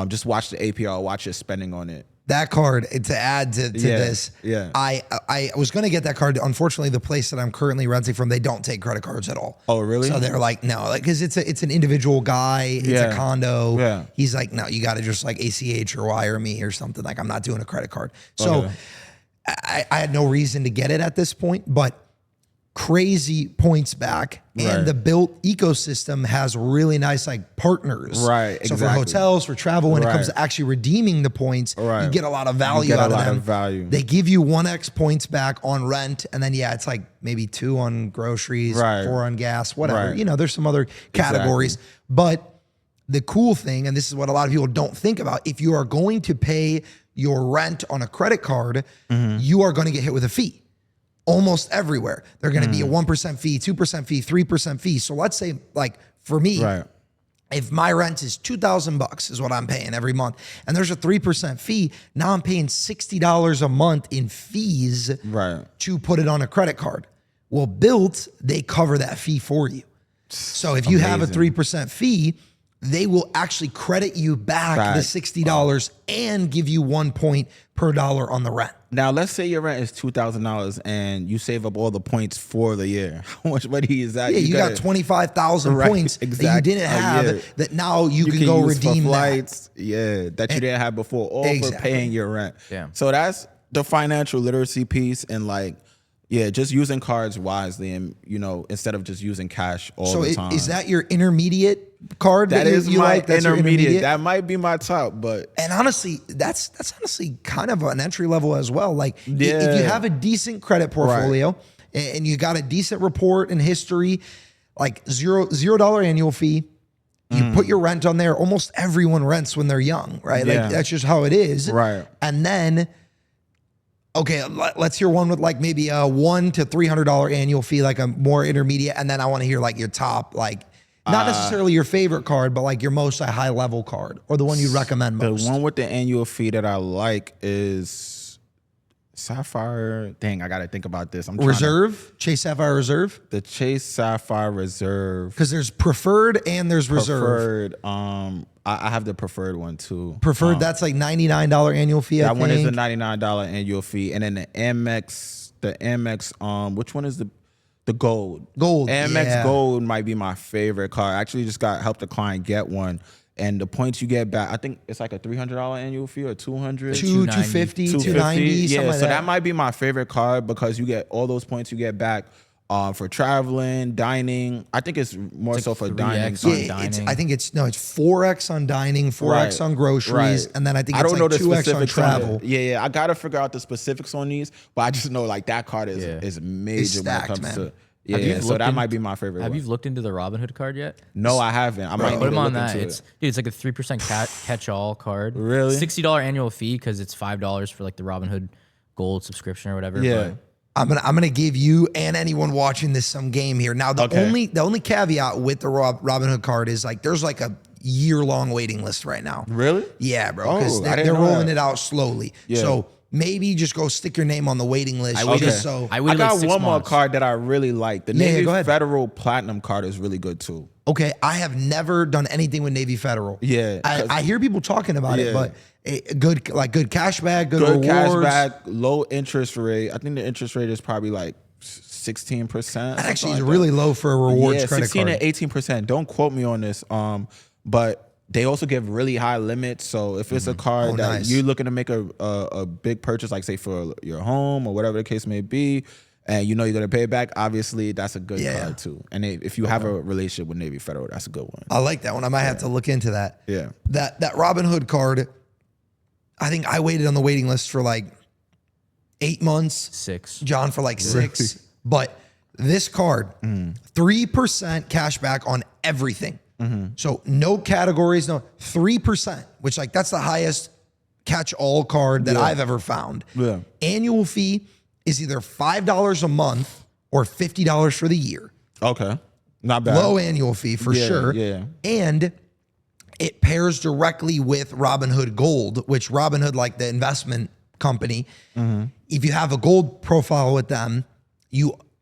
Just watch the APR, watch your spending on it. That card, to add to this, I was going to get that card. Unfortunately, the place that I'm currently renting from, they don't take credit cards at all. Oh, really? So they're like, no, because it's an individual guy. It's a condo. Yeah. He's like, no, you got to just like ACH or wire me or something. Like, I'm not doing a credit card. So I had no reason to get it at this point. But crazy points back, and the Built ecosystem has really nice like partners. Right. So exactly. for hotels, for travel, when it comes to actually redeeming the points, you get a lot of value out of them. They give you 1x points back on rent, and then it's like maybe 2 on groceries, 4 on gas, whatever. You know, there's some other categories, but the cool thing, and this is what a lot of people don't think about, if you are going to pay your rent on a credit card, you are going to get hit with a fee. Almost everywhere. They're going to be a 1% fee, 2% fee, 3% fee. So let's say like for me, if my rent is $2,000 is what I'm paying every month, and there's a 3% fee, now I'm paying $60 a month in fees to put it on a credit card. Well, Built, they cover that fee for you. So if you have a 3% fee, they will actually credit you back the $60 and give you 1 point per dollar on the rent. Now, let's say your rent is $2,000 and you save up all the points for the year. How much money is that? Yeah, you got 25,000 points that you didn't have that now you can go redeem for flights. That you didn't have before, all for paying your rent. So that's the financial literacy piece, and like, just using cards wisely, and you know, instead of just using cash all the time. Is that your intermediate card? That is my intermediate. That might be my top, but honestly, that's honestly kind of an entry level as well. Like if you have a decent credit portfolio and you got a decent report and history, like $0 annual fee. You put your rent on there. Almost everyone rents when they're young, right? Like that's just how it is. Right. And then, okay, let's hear one with like maybe a $100 to $300 annual fee, like a more intermediate. And then I want to hear like your top, like not necessarily your favorite card, but like your most high level card, or the one you recommend most. The one with the annual fee that I like is Sapphire. Dang, I got to think about this. Chase Sapphire Reserve? The Chase Sapphire Reserve. Because there's preferred and there's reserve. I have the preferred one too. Preferred, that's like $99 annual fee. That one is the $99 annual fee, and then the Amex. Which one is the gold? Gold. Amex Gold might be my favorite card. I actually just helped a client get one, and the points you get back, I think it's like a $300 annual fee or $200, $250, $290. Yeah, so that might be my favorite card because you get all those points you get back. For traveling, dining. I think it's more so for dining. I think it's 4x on dining, 4x on groceries, and then I think it's like 2x on travel. I gotta figure out the specifics on these, but I just know like that card is major stacked, when it comes man. to so that might be my favorite. Have you looked into the Robinhood card yet? No, I haven't. I might put them on that. It's like a 3% catch-all card. Really? $60 annual fee because it's $5 for like the Robinhood Gold subscription or whatever. Yeah. But I'm gonna give you and anyone watching this some game here. Now the only caveat with the Robinhood card is like there's like a year-long waiting list right now. Really? Yeah, bro. Because they're rolling it out slowly. Yeah. So maybe just go stick your name on the waiting list. I got one more card that I really like. The Navy Federal Platinum card is really good too. Okay, I have never done anything with Navy Federal. Yeah, I hear people talking about it, but good cashback, good rewards. Cashback, low interest rate. I think the interest rate is probably like 16%. That actually is really low for a rewards credit 16 card. to 18%. Don't quote me on this. But they also give really high limits. So if it's a card that you're looking to make a big purchase, like say for your home or whatever the case may be, and you know you're gonna pay it back, obviously that's a good card too. And if you have a relationship with Navy Federal, that's a good one. I like that one. I might have to look into that. Yeah. That Robinhood card, I think I waited on the waiting list for like 8 months. 6. John for like 6. But this card, 3% cash back on everything. So no categories, no 3%, which like that's the highest catch-all card that I've ever found. Yeah. Annual fee is either $5 a month or $50 for the year. Okay. Not bad. Low annual fee for sure. Yeah. And it pairs directly with Robinhood Gold, which Robinhood, like the investment company, if you have a gold profile with them,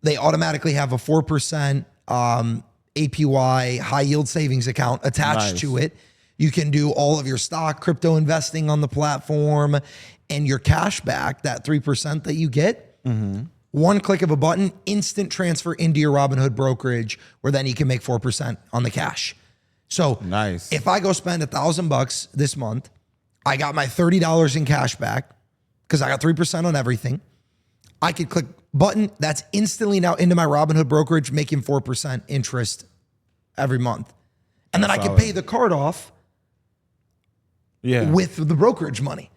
they automatically have a 4% APY high yield savings account attached to it. You can do all of your stock, crypto investing on the platform, and your cash back, that 3% that you get, one click of a button, instant transfer into your Robinhood brokerage, where then you can make 4% on the cash. So if I go spend $1,000 this month, I got my $30 in cash back because I got 3% on everything. I could click button. That's instantly now into my Robinhood brokerage, making 4% interest every month. And then I could pay the card off with the brokerage money.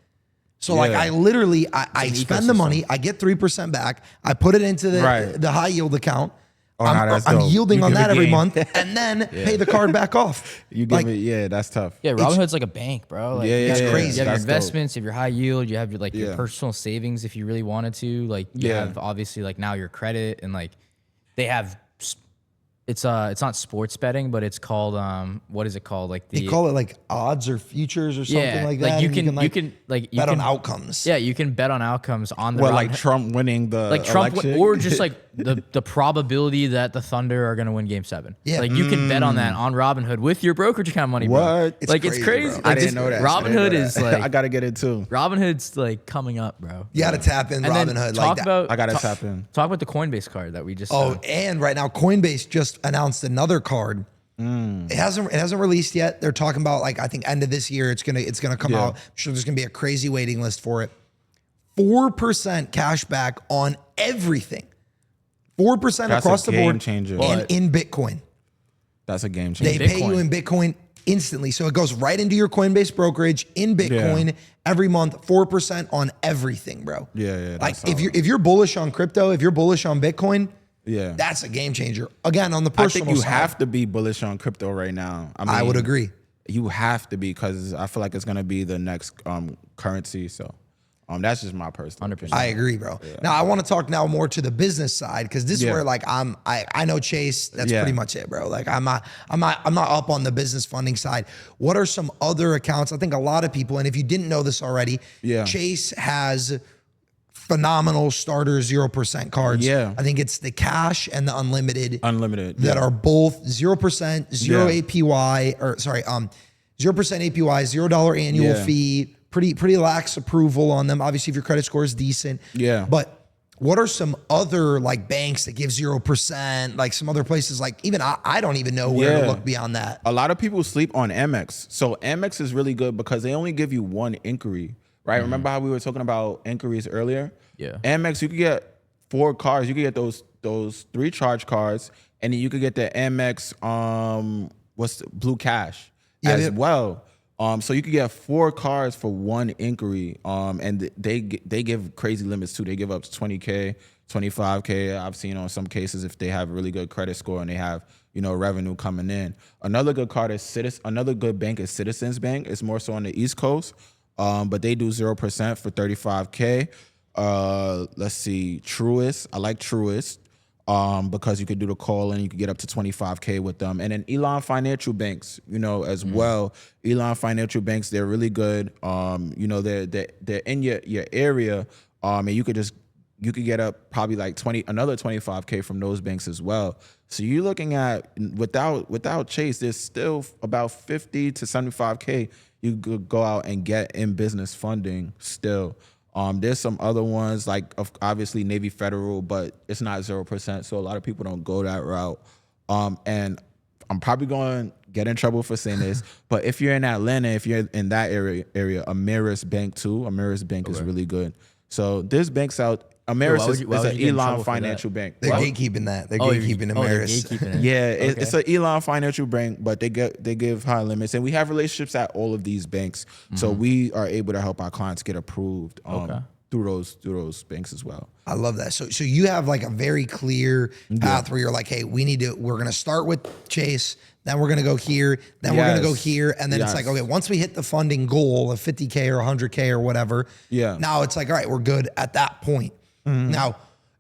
So like I literally, I spend the money, I get 3% back, I put it into the high yield account. I'm yielding on that every month, and then pay the card back off. You give it, that's tough. Yeah, Robinhood's like a bank, bro. Like, it's crazy. You have your investments, you have your high yield, you have your your personal savings if you really wanted to. Like you have obviously like now your credit, and like they have. It's not sports betting, but it's called what is it called? Like they call it like odds or futures or something like that. Like you can bet on outcomes. Yeah, you can bet on outcomes on the like Trump winning the election? or just like the probability that the Thunder are gonna win Game 7. Yeah, like you can bet on that on Robinhood with your brokerage account money. Bro. What? It's crazy. I didn't know that. Robinhood is like I gotta get it too. Robinhood's like coming up, bro. You gotta tap in Robinhood. I gotta tap in. Talk about the Coinbase card that we just. And right now Coinbase just announced another card. It hasn't released yet. They're talking about like I think end of this year it's gonna come out. I'm sure there's gonna be a crazy waiting list for it. 4% cash back on everything. 4% across the board and in Bitcoin. That's a game changer. They pay you in Bitcoin instantly. So it goes right into your Coinbase brokerage in Bitcoin every month, 4% on everything, bro. Yeah. Like if you're bullish on crypto, if you're bullish on Bitcoin, that's a game changer. Again, on the personal side. I think you side, have to be bullish on crypto right now. I would agree. You have to be because I feel like it's going to be the next currency. So that's just my personal opinion. I agree, bro. Yeah. Now I want to talk now more to the business side because this is where like I know Chase. That's pretty much it, bro. Like I'm not up on the business funding side. What are some other accounts? I think a lot of people, and if you didn't know this already, Chase has phenomenal starter 0% cards. I think it's the cash and the unlimited that are both 0%, zero APY, or sorry, 0% APY, $0 annual fee. Pretty lax approval on them. Obviously, if your credit score is decent. But what are some other like banks that give 0%? Like some other places, like even I don't even know where to look beyond that. A lot of people sleep on Amex. So Amex is really good because they only give you one inquiry, right? Remember how we were talking about inquiries earlier? Yeah. Amex, you could get 4 cards. You could get those 3 charge cards, and then you could get the Amex Blue Cash as well. So you could get 4 cards for 1 inquiry, and they give crazy limits too. They give up to 20K, 25K. I've seen on some cases if they have a really good credit score and they have revenue coming in. Another good card is Another good bank is Citizens Bank. It's more so on the East Coast, but they do 0% for 35K. Let's see, Truist. I like Truist. Because you could do the call and you could get up to 25K with them. And then Elon Financial Banks, as well. Elon Financial Banks, they're really good. They're in your area. And you could get up probably like another 25K from those banks as well. So you're looking at without Chase, there's still about 50 to 75K you could go out and get in business funding still. There's some other ones like obviously Navy Federal, but it's not 0%. So a lot of people don't go that route. And I'm probably going to get in trouble for saying this, but if you're in Atlanta, if you're in that area, Ameris Bank too. Ameris Bank is really good. So there's banks out. Ameris is an Elon Financial Bank. They're gatekeeping that. They're gatekeeping Ameris. It's an Elon Financial Bank, but they give high limits, and we have relationships at all of these banks, so we are able to help our clients get approved through those banks as well. I love that. So you have like a very clear path where you're like, hey, we're gonna start with Chase, then we're gonna go here, then we're gonna go here, and then it's like, okay, once we hit the funding goal of 50K or 100K or whatever, now it's like, all right, we're good at that point. Now,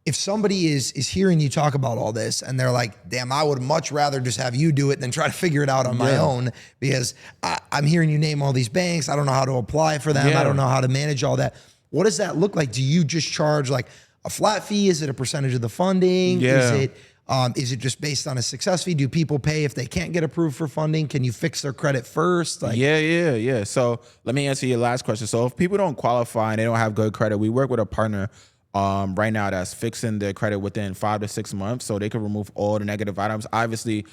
if somebody is hearing you talk about all this and they're like, damn, I would much rather just have you do it than try to figure it out on my own because I'm hearing you name all these banks. I don't know how to apply for them. I don't know how to manage all that. What does that look like? Do you just charge like a flat fee? Is it a percentage of the funding? Is it just based on a success fee? Do people pay if they can't get approved for funding? Can you fix their credit first? Yeah. So let me answer your last question. So if people don't qualify and they don't have good credit, we work with a partner right now that's fixing their credit within 5 to 6 months, so they can remove all the negative items. Obviously,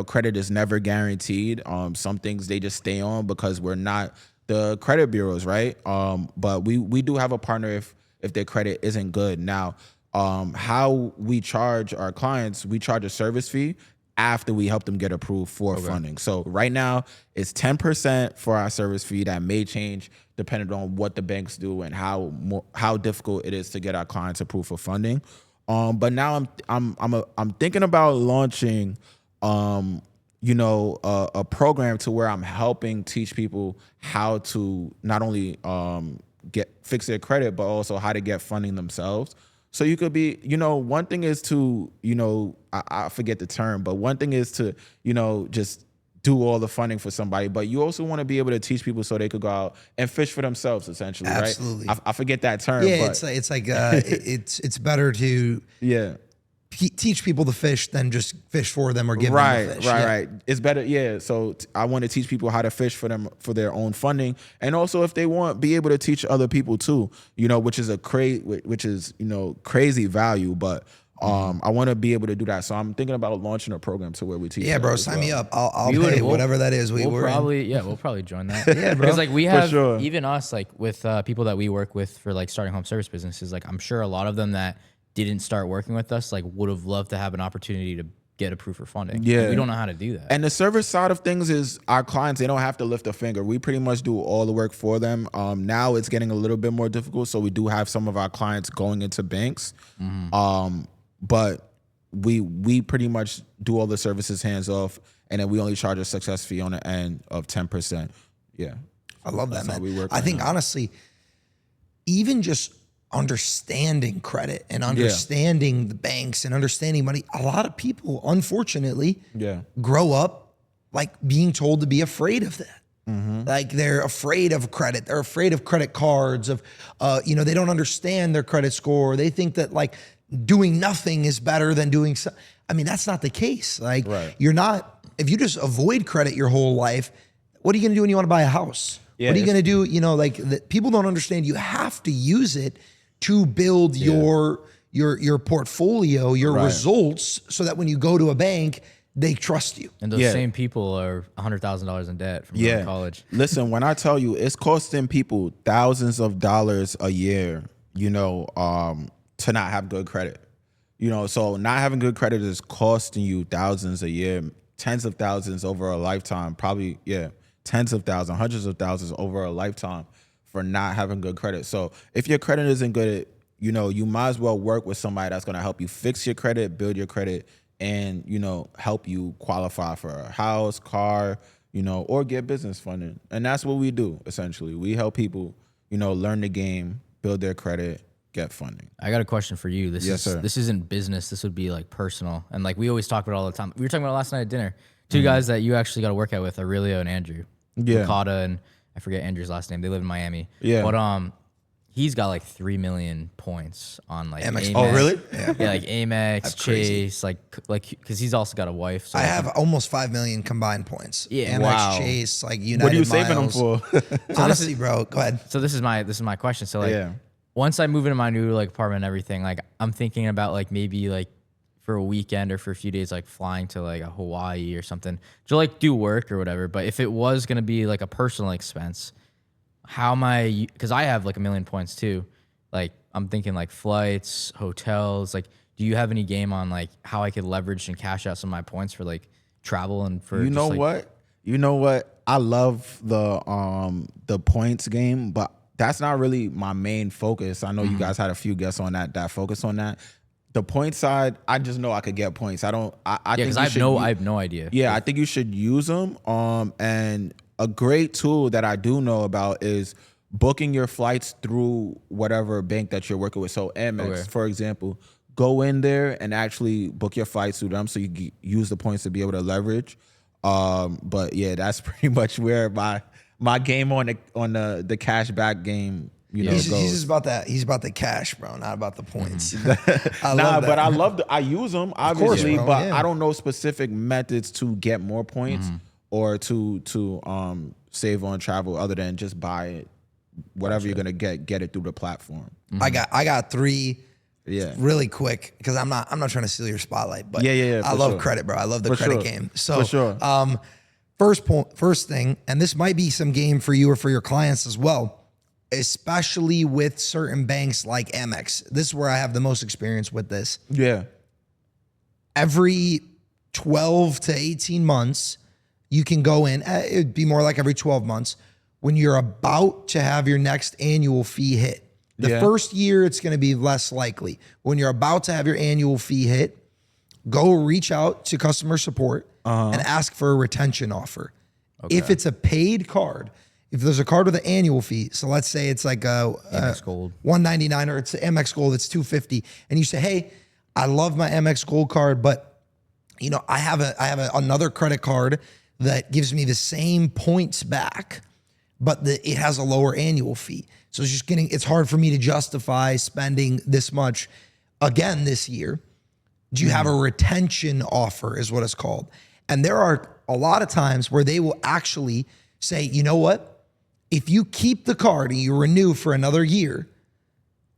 credit is never guaranteed. Some things they just stay on because we're not the credit bureaus, right? But we do have a partner if their credit isn't good. Now, how we charge our clients, we charge a service fee after we help them get approved for funding. So right now it's 10% for our service fee. That may change depending on what the banks do and how difficult it is to get our clients approved for funding. But now I'm thinking about launching a program to where I'm helping teach people how to not only fix their credit, but also how to get funding themselves. So you could be, one thing is to, I forget the term, but one thing is to, just do all the funding for somebody, but you also want to be able to teach people so they could go out and fish for themselves, essentially, Absolutely. right? I forget that term. Yeah, but it's better to teach people to fish than just fish for them or give them the fish. Right. It's better. Yeah. So I want to teach people how to fish for them for their own funding, and also if they want, be able to teach other people too. Which is crazy value, but. I want to be able to do that, so I'm thinking about launching a program to where we teach. Yeah, bro, sign me up. I'll pay whatever that is. We'll probably join that. Yeah, bro. Because we have even us with people that we work with for starting home service businesses. I'm sure a lot of them that didn't start working with us would have loved to have an opportunity to get approved for funding. Yeah, we don't know how to do that. And the service side of things is our clients, they don't have to lift a finger. We pretty much do all the work for them. Now it's getting a little bit more difficult, so we do have some of our clients going into banks. But we pretty much do all the services hands off, and then we only charge a success fee on the end of 10%. Yeah. I love that, man. I think honestly, even just understanding credit and understanding the banks and understanding money, a lot of people, unfortunately, grow up being told to be afraid of that. They're afraid of credit. They're afraid of credit cards, they don't understand their credit score. They think that doing nothing is better than doing so. I mean, that's not the case. You're not, if you just avoid credit your whole life, what are you going to do when you want to buy a house? Yeah, what are you going to do? People don't understand you have to use it to build your portfolio, your results, so that when you go to a bank, they trust you. And those same people are $100,000 in debt from going to college. Listen, when I tell you, it's costing people thousands of dollars a year, to not have good credit. So not having good credit is costing you thousands a year, tens of thousands over a lifetime, probably, tens of thousands, hundreds of thousands over a lifetime for not having good credit. So if your credit isn't good, you might as well work with somebody that's going to help you fix your credit, build your credit, and, help you qualify for a house, car, or get business funding. And that's what we do, essentially. We help people, learn the game, build their credit, get funding. I got a question for you. This isn't business. This would be personal. And we always talk about it all the time. We were talking about it last night at dinner. Two guys that you actually got to work out with, Aurelio and Andrew. Okada, and I forget Andrew's last name. They live in Miami. Yeah. But he's got 3 million points on Amex. Oh, really? Yeah, Amex, Chase, because he's also got a wife. So I have almost 5 million combined points. Yeah. Amex, Chase, United. What are you Miles. saving them for? Honestly, bro, go ahead. So this is my question. So once I move into my new apartment and everything, I'm thinking about maybe for a weekend or for a few days, flying to a Hawaii or something to do work or whatever. But if it was gonna be a personal expense, how am I? Because I have 1 million points too. I'm thinking flights, hotels. Do you have any game on how I could leverage and cash out some of my points for travel and for what? I love the points game, but that's not really my main focus. I know you guys had a few guests on that focus on that. The point side, I just know I could get points. I think because I have no idea. Yeah, I think you should use them. And a great tool that I do know about is booking your flights through whatever bank that you're working with. So Amex, for example, go in there and actually book your flights through them so you use the points to be able to leverage. But yeah, that's pretty much where my game on the cash back game, he's goes. He's about that. He's about the cash, bro, not about the points. I use them obviously, bro, but I don't know specific methods to get more points or to save on travel other than just buy it, whatever you're gonna get it through the platform. I got 3. Yeah, really quick, because I'm not trying to steal your spotlight, but I love credit, bro. I love the credit game. So, first thing, and this might be some game for you or for your clients as well. especially with certain banks like Amex. This is where I have the most experience with this. Yeah. Every 12 to 18 months, you can go in. It'd be more like every 12 months when you're about to have your next annual fee hit. The first year, it's going to be less likely. When you're about to have your annual fee hit, go reach out to customer support and ask for a retention offer. Okay. If it's a paid card, if there's a card with an annual fee, so let's say it's like a Amex Gold $199 or it's an Amex Gold, it's $250, and you say, hey, I love my Amex Gold card, but you know I have another credit card that gives me the same points back, but it has a lower annual fee. So it's hard for me to justify spending this much again this year. Do you have a retention offer is what it's called. And there are a lot of times where they will actually say, you know what? If you keep the card and you renew for another year,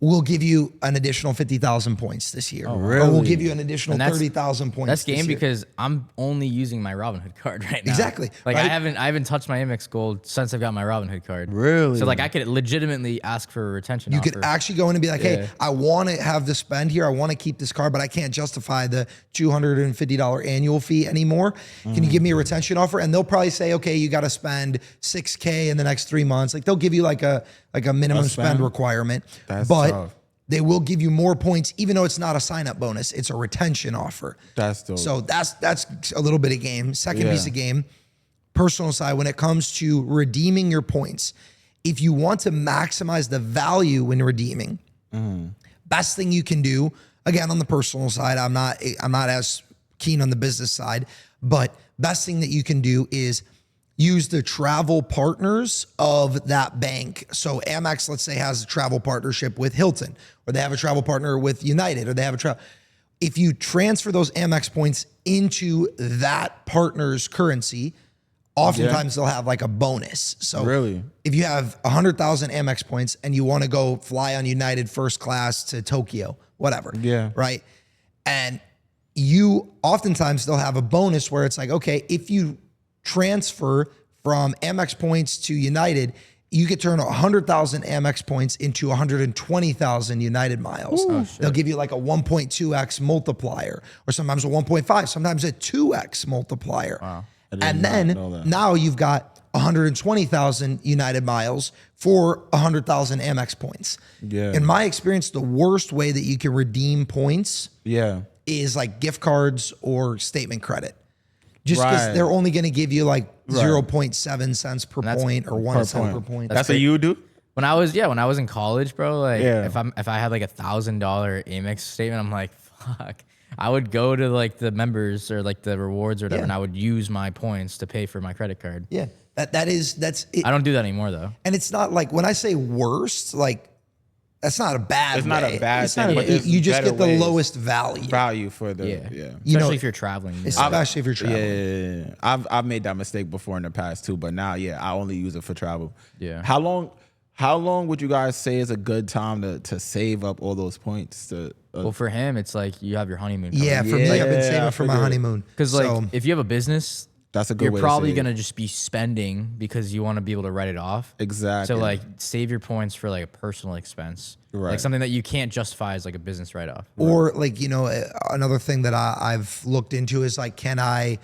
we'll give you an additional 50,000 points this year. Oh, really? Or we'll give you an additional 30,000 points That's game this year. because I'm only using my Robinhood card right now. Exactly. Like right? I haven't touched my Amex Gold since I've got my Robinhood card. Really? So like I could legitimately ask for a retention offer. You could actually go in and be like, hey, I want to have the spend here. I want to keep this card, but I can't justify the $250 annual fee anymore. Can you give me a retention offer? And they'll probably say, okay, you got to spend $6K in the next 3 months. Like they'll give you like a minimum spend requirement. That's but tough. They will give you more points, even though it's not a sign-up bonus. It's a retention offer. That's dope. So that's a little bit of game. Second piece of game, personal side, when it comes to redeeming your points, if you want to maximize the value when redeeming, best thing you can do, again, on the personal side, I'm not as keen on the business side, but best thing that you can do is use the travel partners of that bank. So Amex, let's say, has a travel partnership with Hilton, or they have a travel partner with United, or they have a travel. If you transfer those Amex points into that partner's currency, oftentimes they'll have like a bonus. So really, if you have 100,000 Amex points and you want to go fly on United first class to Tokyo, whatever, right? And you oftentimes they'll have a bonus where it's like, okay, if you transfer from Amex points to United, you could turn 100,000 Amex points into 120,000 United miles. They'll give you like a 1.2x multiplier, or sometimes a 1.5, sometimes a 2x multiplier. Wow. And then now you've got 120,000 United miles for 100,000 Amex points. Yeah. In my experience, the worst way that you can redeem points is like gift cards or statement credit. Just because they're only going to give you like 0.7 cents per point or 1 cent per point. That's what you would do? When I was in college, bro, like if I had like $1,000 Amex statement, I'm like, fuck. I would go to like the members or like the rewards or whatever, and I would use my points to pay for my credit card. Yeah. That's it. I don't do that anymore though. And it's not like when I say worst, like that's not a bad. It's not a bad thing. But you just get the lowest value for the Especially if you're traveling. Especially if you're traveling. Yeah. I've made that mistake before in the past too, but now I only use it for travel. Yeah. How long would you guys say is a good time to save up all those points? Well, for him, it's like you have your honeymoon. Yeah, for me, I've been saving for my honeymoon. Because like if you have a business, that's a good you're way probably to save. gonna just be spending because you want to be able to write it off. Exactly. So like save your points for like a personal expense, like something that you can't justify as like a business write off. Or like another thing that I've looked into is like can I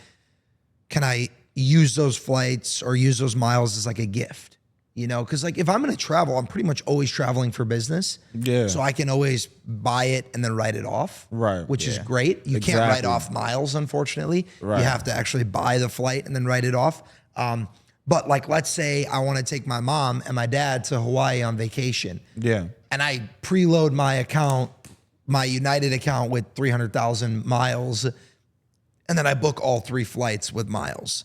use those flights or use those miles as like a gift? Because like if I'm going to travel, I'm pretty much always traveling for business. Yeah. So I can always buy it and then write it off. Right. Which is great. You can't write off miles, unfortunately. Right. You have to actually buy the flight and then write it off. But like, let's say I want to take my mom and my dad to Hawaii on vacation. Yeah. And I preload my account, my United account with 300,000 miles. And then I book all 3 flights with miles.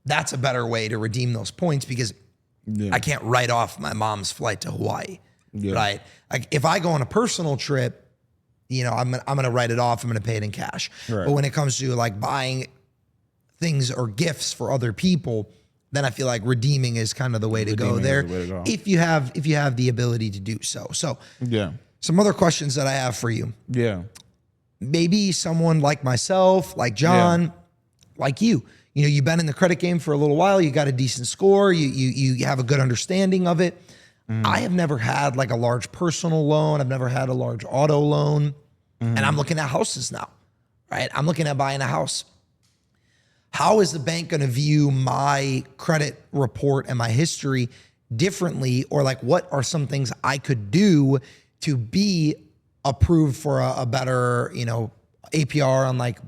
That's a better way to redeem those points because I can't write off my mom's flight to Hawaii, right? Like if I go on a personal trip, I'm gonna write it off. I'm gonna pay it in cash. Right. But when it comes to like buying things or gifts for other people, then I feel like redeeming is kind of the way to go there. If you have the ability to do so. So some other questions that I have for you. Yeah. Maybe someone like myself, like John, like you. You've been in the credit game for a little while. You got a decent score. You have a good understanding of it. I have never had like a large personal loan. I've never had a large auto loan. And I'm looking at houses now, right? I'm looking at buying a house. How is the bank going to view my credit report and my history differently? Or like, what are some things I could do to be approved for a better, APR on like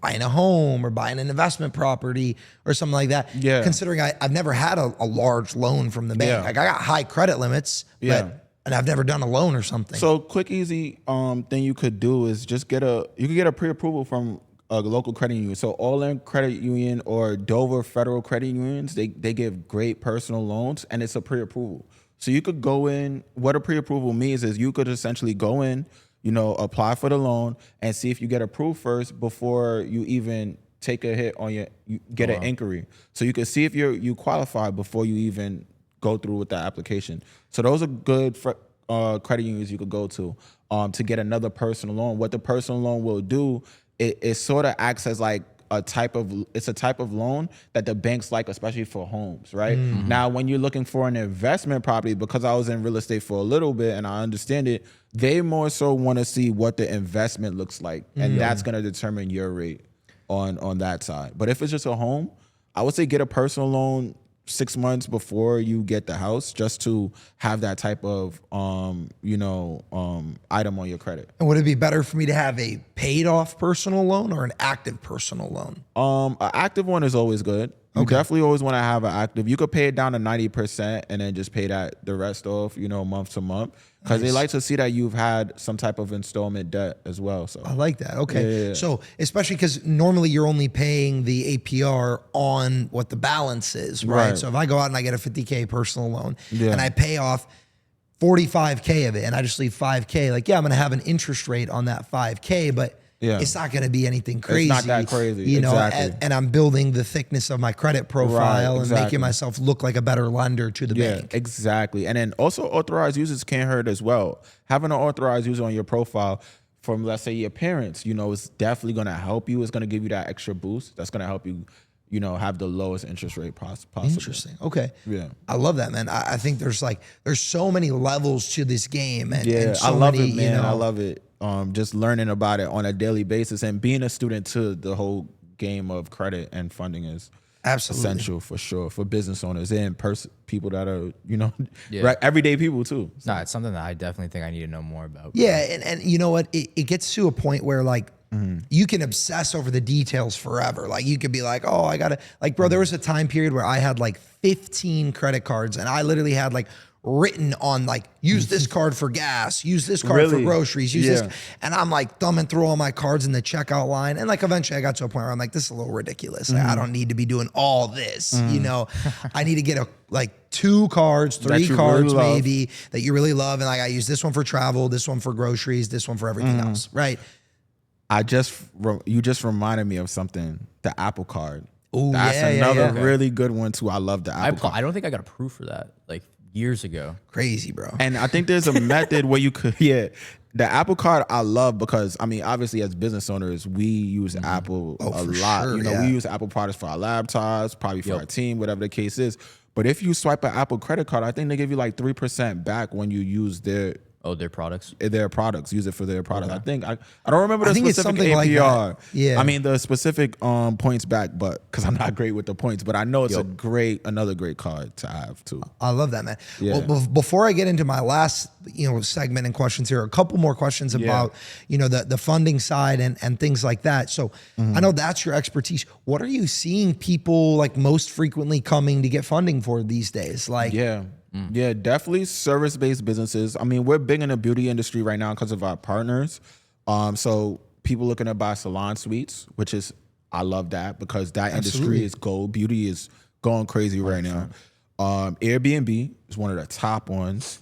buying a home or buying an investment property or something like that? Yeah. Considering I've never had a large loan from the bank. Yeah. Like I got high credit limits, and I've never done a loan or something. So quick, easy thing you could do is just you could get a pre-approval from a local credit union. So All-In Credit Union or Dover Federal Credit Unions, they give great personal loans, and it's a pre-approval. So you could go in. What a pre-approval means is you could essentially go in, apply for the loan and see if you get approved first before you even take a hit on you get an inquiry. So you can see if you qualify before you even go through with the application. So those are good credit unions you could go to get another personal loan. What the personal loan will do, it sort of acts as like a type of loan that the banks like, especially for homes, right? Now, when you're looking for an investment property, because I was in real estate for a little bit and I understand it, they more so want to see what the investment looks like, and that's going to determine your rate on that side. But if it's just a home, I would say get a personal loan 6 months before you get the house, just to have that type of item on your credit. And would it be better for me to have a paid off personal loan or an active personal loan? An active one is always good. You definitely always want to have an active. You could pay it down to 90% and then just pay the rest off, month to month, because they like to see that you've had some type of installment debt as well. So I like that. Okay. Yeah. So especially because normally you're only paying the APR on what the balance is, right? So if I go out and I get a $50K personal loan and I pay off $45K of it and I just leave $5K, like, I'm going to have an interest rate on that $5K, but it's not going to be anything crazy. It's not that crazy, exactly. And I'm building the thickness of my credit profile and making myself look like a better lender to the bank. Exactly. And then also authorized users can't hurt as well. Having an authorized user on your profile from, let's say, your parents, is definitely going to help you. It's going to give you that extra boost. That's going to help you, have the lowest interest rate possible. Interesting. Okay. Yeah. I love that, man. I think there's so many levels to this game. And so I love many, it, man. I love it. Just learning about it on a daily basis and being a student to the whole game of credit and funding is essential for sure for business owners and people that are, everyday people too. So. No, it's something that I definitely think I need to know more about. Yeah. And you know what? It gets to a point where you can obsess over the details forever. Like you could be like, oh, I gotta, like, bro, there was a time period where I had like 15 credit cards and I literally had like written on like, use this card for gas, use this card for groceries, use this. And I'm like thumbing through all my cards in the checkout line. And like, eventually I got to a point where I'm like, this is a little ridiculous. Like, I don't need to be doing all this, I need to get like 2 cards, 3 cards really maybe that you really love. And like, I use this one for travel, this one for groceries, this one for everything else. Right. You just reminded me of something, the Apple Card. Ooh, That's another really good one too. I love the Apple Card. I don't think I got approved for that like years ago. Crazy, bro. And I think there's a method where you could, the Apple Card I love because, obviously as business owners, we use Apple a lot. Sure, we use Apple products for our laptops, probably for our team, whatever the case is. But if you swipe an Apple credit card, I think they give you like 3% back when you use their products. Their products. Use it for their product. I think I don't remember the specific APR. Like yeah. The specific points back, but because I'm not great with the points, but I know it's another great card to have too. I love that, man. Yeah. Well, before I get into my last, segment and questions here, a couple more questions about, the funding side and things like that. So I know that's your expertise. What are you seeing people like most frequently coming to get funding for these days? Like, Yeah, definitely service-based businesses. We're big in the beauty industry right now because of our partners. So people looking to buy salon suites, which is, I love that because that industry is gold. Beauty is going crazy right now. Airbnb is one of the top ones.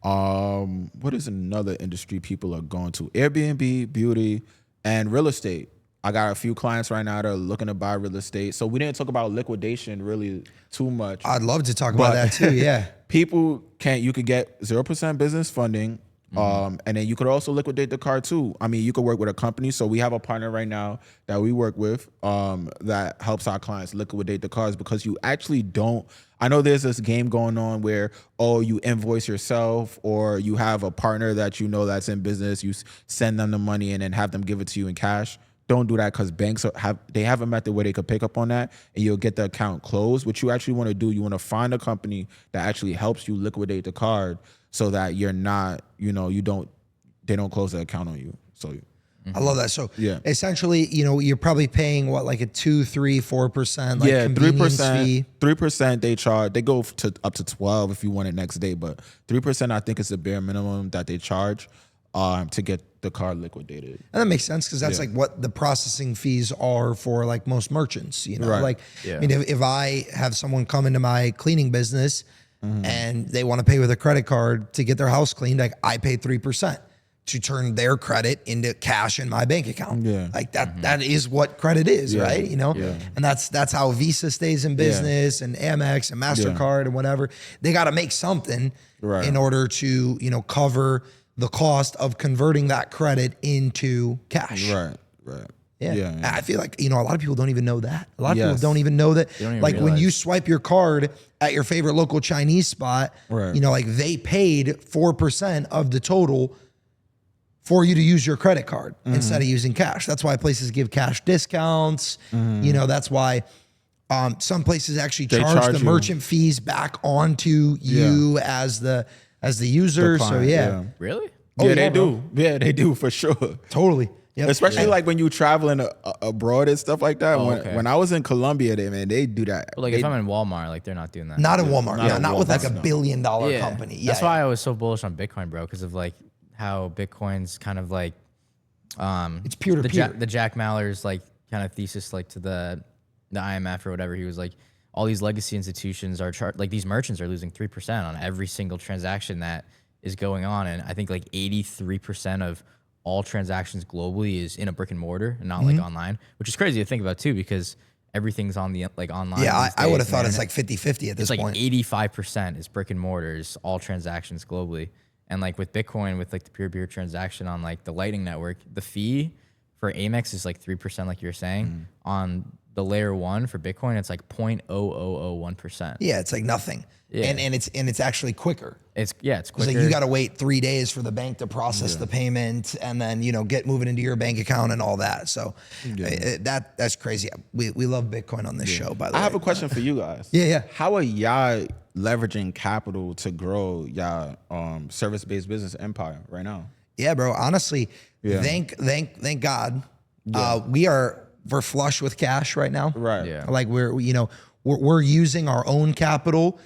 What is another industry people are going to? Airbnb, beauty, and real estate. I got a few clients right now that are looking to buy real estate. So we didn't talk about liquidation really too much. I'd love to talk about that too, yeah. You could get 0% business funding And then you could also liquidate the card too. I mean, you could work with a company. So we have a partner right now that we work with that helps our clients liquidate the cards, because you actually don't. I know there's this game going on where, you invoice yourself, or you have a partner that you know that's in business. You send them the money and then have them give it to you in cash. Don't do that, because banks have a method where they could pick up on that and you'll get the account closed. What you actually want to do, you want to find a company that actually helps you liquidate the card, so that you're not, they don't close the account on you. So I love that. So essentially, you're probably paying what, like a 2%, 3%, 4%, like convenience 3%, fee. 3% they charge. They go to up to 12 if you want it next day, but 3% I think is the bare minimum that they charge to get the card liquidated. And that makes sense, because that's like what the processing fees are for like most merchants, Right. Like, I mean, if I have someone come into my cleaning business and they want to pay with a credit card to get their house cleaned, like I pay 3% to turn their credit into cash in my bank account. Yeah. Like that is what credit is, right? And that's how Visa stays in business, and Amex and MasterCard and whatever. They got to make something in order to, cover the cost of converting that credit into cash. Right. Yeah. I feel like, a lot of people don't even know that. A lot of people don't even know that. Like realize. when you swipe your card at your favorite local Chinese spot, like they paid 4% of the total for you to use your credit card instead of using cash. That's why places give cash discounts. That's why some places actually charge the merchant fees back onto you as the user. Client, Really? They do. Yeah, they do for sure. Totally. Yep. Especially like when you traveling abroad and stuff like that. When I was in Colombia, they do that. But like if I'm in Walmart, like they're not doing that. Not in Walmart. Not with like a $1 billion company. That's why I was so bullish on Bitcoin, bro, because of like how Bitcoin's kind of like it's peer to peer. The Jack Mallers like kind of thesis like to the IMF or whatever. He was like, all these legacy institutions are like these merchants are losing 3% on every single transaction that is going on, and I think like 83% of all transactions globally is in a brick and mortar and not like online, which is crazy to think about too, because everything's on the like online. Yeah, I would have thought it's like 50-50 at this point. It's like 85% is brick and mortars, all transactions globally. And like with Bitcoin, with like the peer-to-peer transaction on like the Lightning Network, the fee for Amex is like 3%, like you were saying. On the layer 1 for Bitcoin, it's like 0.0001%. Yeah, it's like nothing. Yeah. And it's actually quicker. It's quicker. It's like you got to wait 3 days for the bank to process the payment, and then get moving into your bank account and all that. So that's crazy. We love Bitcoin on this show. By the way, I have a question for you guys. Yeah. How are y'all leveraging capital to grow y'all service-based business empire right now? Yeah, bro. Honestly, thank God. We're flush with cash right now. Right. Yeah. Like we're using our own capital.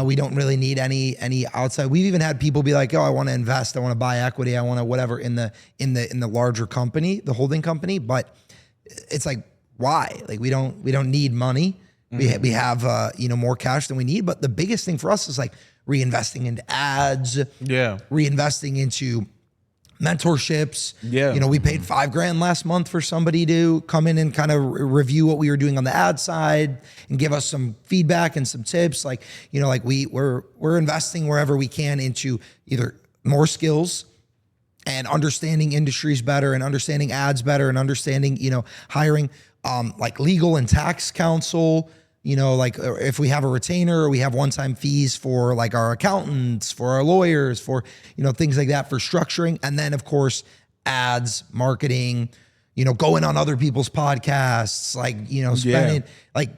We don't really need any outside. We've even had people be like, "Oh, I want to invest. I want to buy equity. I want to whatever in the larger company, the holding company." But it's like, why? Like we don't need money. We have more cash than we need. But the biggest thing for us is like reinvesting into ads. Yeah. Reinvesting into mentorships. Yeah. We paid $5,000 last month for somebody to come in and kind of review what we were doing on the ad side and give us some feedback and some tips. Like, we're investing wherever we can into either more skills and understanding industries better and understanding ads better and understanding, hiring like legal and tax counsel. Like if we have a retainer or we have one-time fees for like our accountants, for our lawyers, for, things like that for structuring. And then of course, ads, marketing, going on other people's podcasts, like, spending like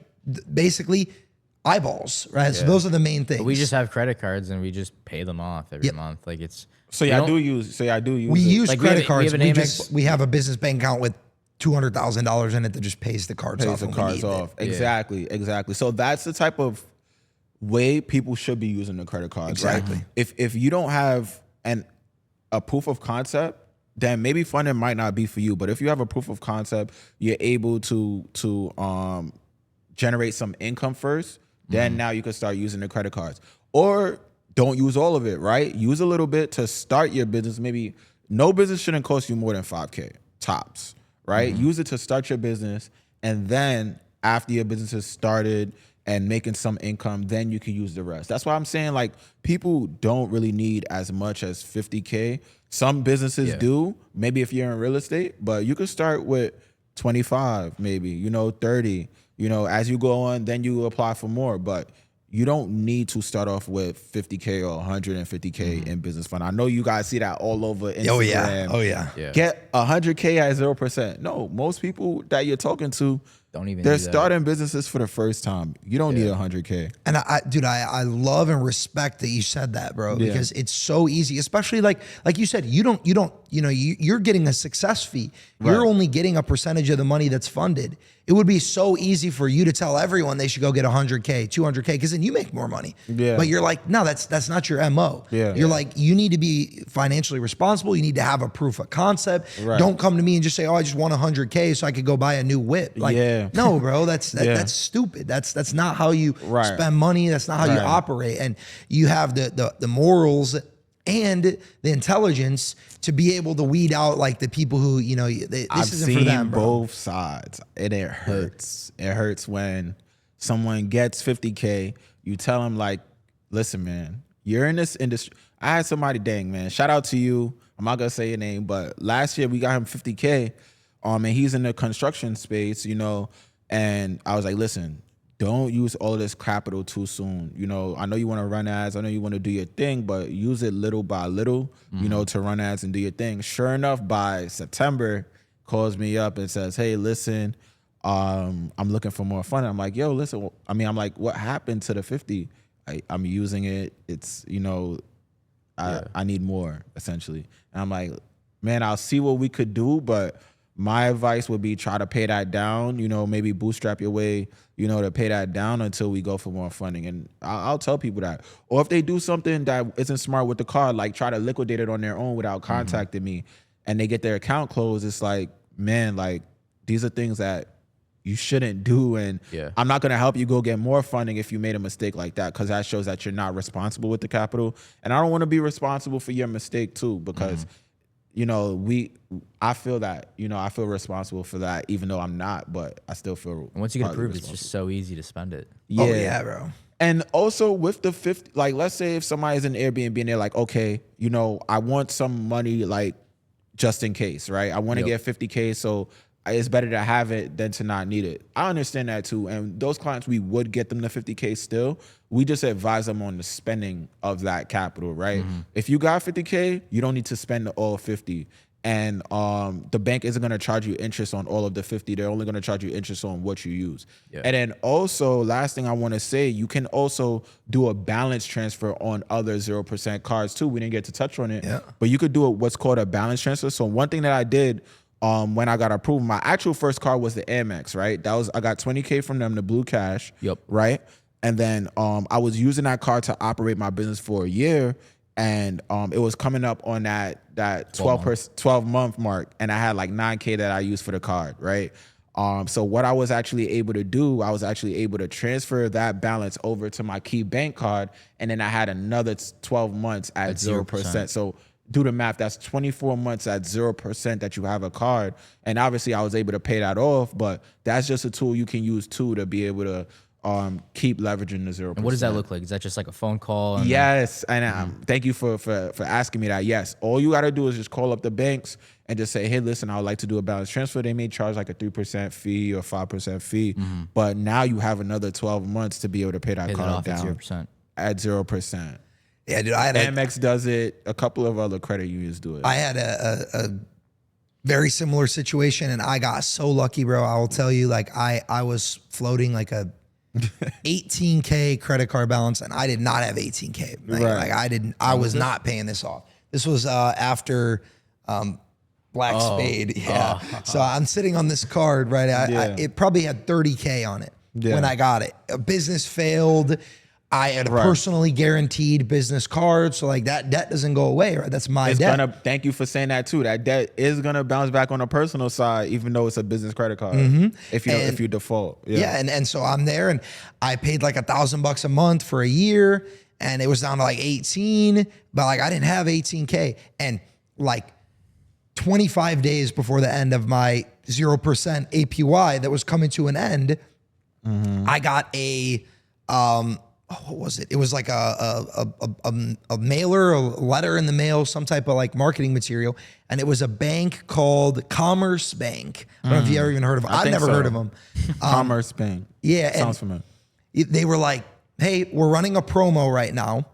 basically eyeballs, right? Yeah. So those are the main things. But we just have credit cards and we just pay them off every month. Like it's, I do use we use like credit cards. We have a business bank account with $200,000 in it that just pays the cards off. Exactly. So that's the type of way people should be using the credit cards. Exactly. Right? If you don't have a proof of concept, then maybe funding might not be for you. But if you have a proof of concept, you're able to generate some income first. Then now you can start using the credit cards, or don't use all of it. Right? Use a little bit to start your business. Maybe no business shouldn't cost you more than $5,000 tops. Right? Use it to start your business. And then after your business is started, and making some income, then you can use the rest. That's why I'm saying, like, people don't really need as much as 50K. Some businesses do, maybe if you're in real estate, but you could start with 25, maybe, 30, as you go on, then you apply for more. But you don't need to start off with 50K or 150K in business fund. I know you guys see that all over Instagram. Oh yeah. Get 100K at 0%. No, most people that you're talking to, they're starting businesses for the first time. You don't need 100K. And I love and respect that you said that, bro, because it's so easy, especially like you said, you're getting a success fee. You're only getting a percentage of the money that's funded. It would be so easy for you to tell everyone they should go get 100K, 200K, because then you make more money. Yeah. But you're like, no, that's not your MO. Yeah. You're like, you need to be financially responsible. You need to have a proof of concept. Right. Don't come to me and just say, oh, I just want 100K so I could go buy a new whip. Like, no, bro, that's stupid. That's not how you spend money. That's not how you operate. And you have the morals and the intelligence to be able to weed out like the people who, this isn't for them, bro. Both sides, and it hurts. It hurts when someone gets 50K. You tell them, like, listen, man, you're in this industry. I had somebody, dang, man, shout out to you. I'm not gonna say your name, but last year we got him 50K. And he's in the construction space, and I was like, listen, don't use all this capital too soon. I know you want to run ads. I know you want to do your thing, but use it little by little, to run ads and do your thing. Sure enough, by September, calls me up and says, hey, listen, I'm looking for more funding. I'm like, yo, listen, I'm like, what happened to the 50? I'm using it. It's, I need more, essentially. And I'm like, man, I'll see what we could do, but my advice would be try to pay that down, maybe bootstrap your way, to pay that down until we go for more funding. And I'll tell people that. Or if they do something that isn't smart with the card, like try to liquidate it on their own without contacting me, and they get their account closed, it's like, man, like, these are things that you shouldn't do. And I'm not going to help you go get more funding if you made a mistake like that, because that shows that you're not responsible with the capital. And I don't want to be responsible for your mistake too, because I feel that, I feel responsible for that, even though I'm not, but I still feel. And once you get approved, it's just so easy to spend it. Yeah. Oh yeah, bro. And also with the 50, like, let's say if somebody's in Airbnb and they're like, okay, I want some money, like, just in case, right? I want to get 50K, so it's better to have it than to not need it. I understand that too. And those clients, we would get them the 50K still. We just advise them on the spending of that capital, right? If you got 50K, you don't need to spend all 50. And the bank isn't going to charge you interest on all of the 50. They're only going to charge you interest on what you use. And then also, last thing I want to say, you can also do a balance transfer on other 0% cards too. We didn't get to touch on it, but you could do what's called a balance transfer. So one thing that I did when I got approved, my actual first card was the Amex, right? I got 20K from them, the Blue Cash, right? And then I was using that card to operate my business for a year, and it was coming up on that 12 month mark, and I had like 9K that I used for the card, right? So what I was actually able to do, I was actually able to transfer that balance over to my Key Bank card, and then I had another 12 months at 0%. So do the math, that's 24 months at 0% that you have a card. And obviously I was able to pay that off, but that's just a tool you can use too to be able to keep leveraging the 0%. And what does that look like? Is that just like a phone call? Yes, and thank you for asking me that. Yes, all you got to do is just call up the banks and just say, hey, listen, I would like to do a balance transfer. They may charge like a 3% fee or 5% fee, but now you have another 12 months to be able to pay that card down at 0%. Yeah, dude. Amex does it. A couple of other credit unions do it. I had a very similar situation, and I got so lucky, bro. I will tell you, like, I was floating like a 18K credit card balance, and I did not have 18K. Like I was not paying this off. This was after Black Spade. Yeah. So I'm sitting on this card, right? It probably had 30K on it when I got it. A business failed. I had a personally guaranteed business card, so like that debt doesn't go away, right? That's my debt. Thank you for saying that too. That debt is gonna bounce back on a personal side, even though it's a business credit card. If you default, and so I'm there, and I paid like $1,000 a month for a year, and it was down to like 18, but like I didn't have 18K, and like 25 days before the end of my 0% APY that was coming to an end, I got a, what was it? It was like a mailer, a letter in the mail, some type of like marketing material. And it was a bank called Commerce Bank. I don't know if you ever even heard of them. I've never heard of them. Commerce Bank. Yeah. Sounds familiar. They were like, hey, we're running a promo right now.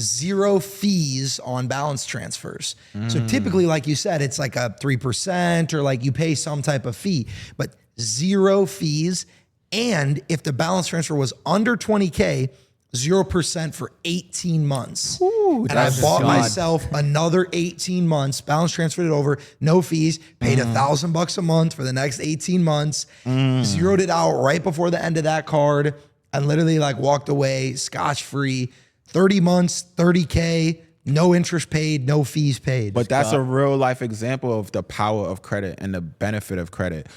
0 fees on balance transfers. So typically, like you said, it's like a 3% or like you pay some type of fee, but 0 fees. And if the balance transfer was under 20K, 0% for 18 months. Ooh, and I bought myself another 18 months, balance transferred it over, no fees, paid $1,000 a month for the next 18 months, zeroed it out right before the end of that card, and literally like walked away scotch-free, 30 months, 30K, no interest paid, no fees paid. But that's a real life example of the power of credit and the benefit of credit.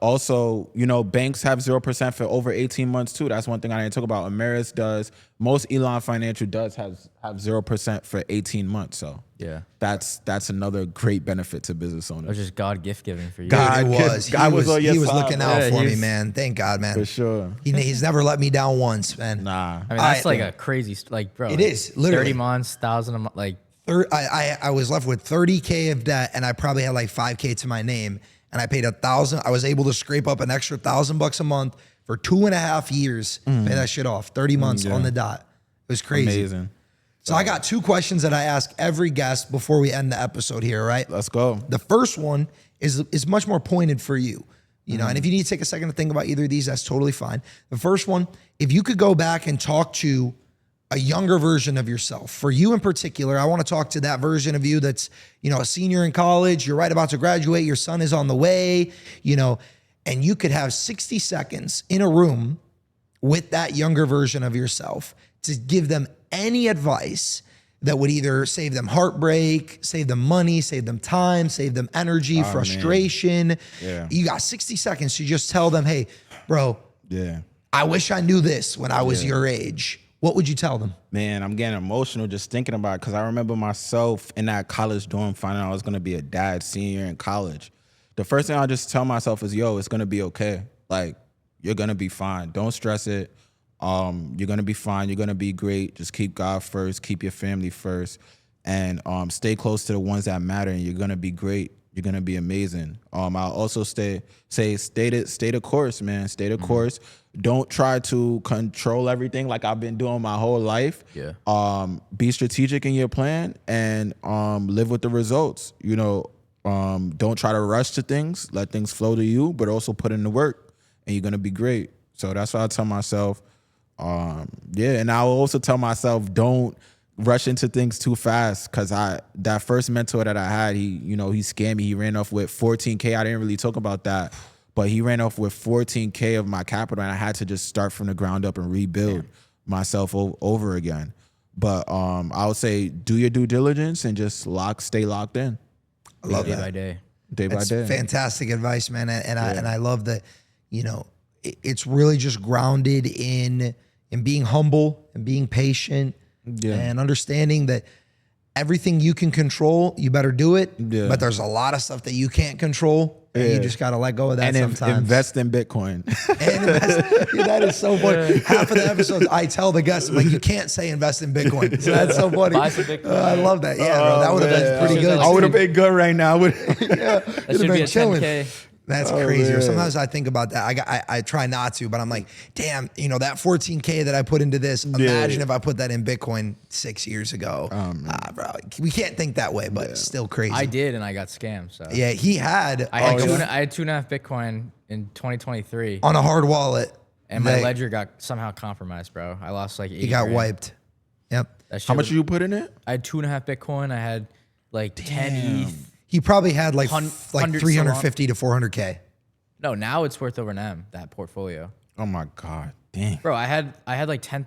Also, you know, banks have 0% for over 18 months too. That's one thing I didn't talk about. Ameris does. Most Elon Financial does have 0% for 18 months. So yeah, that's another great benefit to business owners. It was just God gift giving for you. God was. God was on your he was side, looking out for me, man. Thank God, man. For sure. He's never let me down once, man. Nah. I mean, that's like a crazy, like, bro. It is, literally. 30 months, 1,000 a month, like. I was left with 30K of debt, and I probably had like 5K to my name. And I paid $1,000. I was able to scrape up an extra $1,000 a month for 2.5 years. Pay that shit off. 30 months on the dot. It was crazy. Amazing. So I got 2 questions that I ask every guest before we end the episode here, right? Let's go. The first one is much more pointed for you. You know, and if you need to take a second to think about either of these, that's totally fine. The first one, if you could go back and talk to a younger version of yourself. For you in particular, I want to talk to that version of you that's, you know, a senior in college, you're right about to graduate, your son is on the way, you know, and you could have 60 seconds in a room with that younger version of yourself to give them any advice that would either save them heartbreak, save them money, save them time, save them energy, frustration. Yeah. You got 60 seconds to just tell them, hey, bro, I wish I knew this when I was your age. What would you tell them? Man, I'm getting emotional just thinking about it because I remember myself in that college dorm finding out I was going to be a dad senior in college. The first thing I just tell myself is, yo, it's going to be okay. Like, you're going to be fine. Don't stress it. You're going to be fine. You're going to be great. Just keep God first. Keep your family first. And stay close to the ones that matter, and you're going to be great. You're going to be amazing. I'll also stay the course, man. Stay the course. Don't try to control everything like I've been doing my whole life. Yeah. Be strategic in your plan and live with the results. You know, don't try to rush to things. Let things flow to you, but also put in the work, and you're gonna be great. So that's what I tell myself. And I will also tell myself, don't rush into things too fast, because that first mentor that I had, he scammed me. He ran off with 14K. I didn't really talk about that. But he ran off with 14K of my capital, and I had to just start from the ground up and rebuild myself over again. But I would say do your due diligence and just stay locked in. I love that. Day by day. Day by day. Fantastic advice, man. And I love that, you know, it's really just grounded in being humble and being patient and understanding that everything you can control, you better do it. Yeah. But there's a lot of stuff that you can't control. And you just got to let go of that sometimes. And invest in Bitcoin. That is so funny. Half of the episodes, I tell the guests, like, you can't say invest in Bitcoin. So that's so funny. Buy some Bitcoin. I love that. Yeah, bro, that would have been pretty good. I would have been good right now. That should be a 10K. That's crazy. Or sometimes I think about that. I try not to, but I'm like, damn, you know, that 14K that I put into this, imagine if I put that in Bitcoin 6 years ago. Bro, we can't think that way, but still crazy. I did, and I got scammed. So yeah, he had. I had 2.5 Bitcoin in 2023 on a hard wallet, and my ledger got somehow compromised, bro. I lost like 80 He got grand. wiped. Yep. How much did you put in it? I had 2.5 Bitcoin. I had like 10 ETH. He probably had like 350 to 400K. No, now it's worth over an M, that portfolio. Oh my God, dang. Bro, I had like $10,000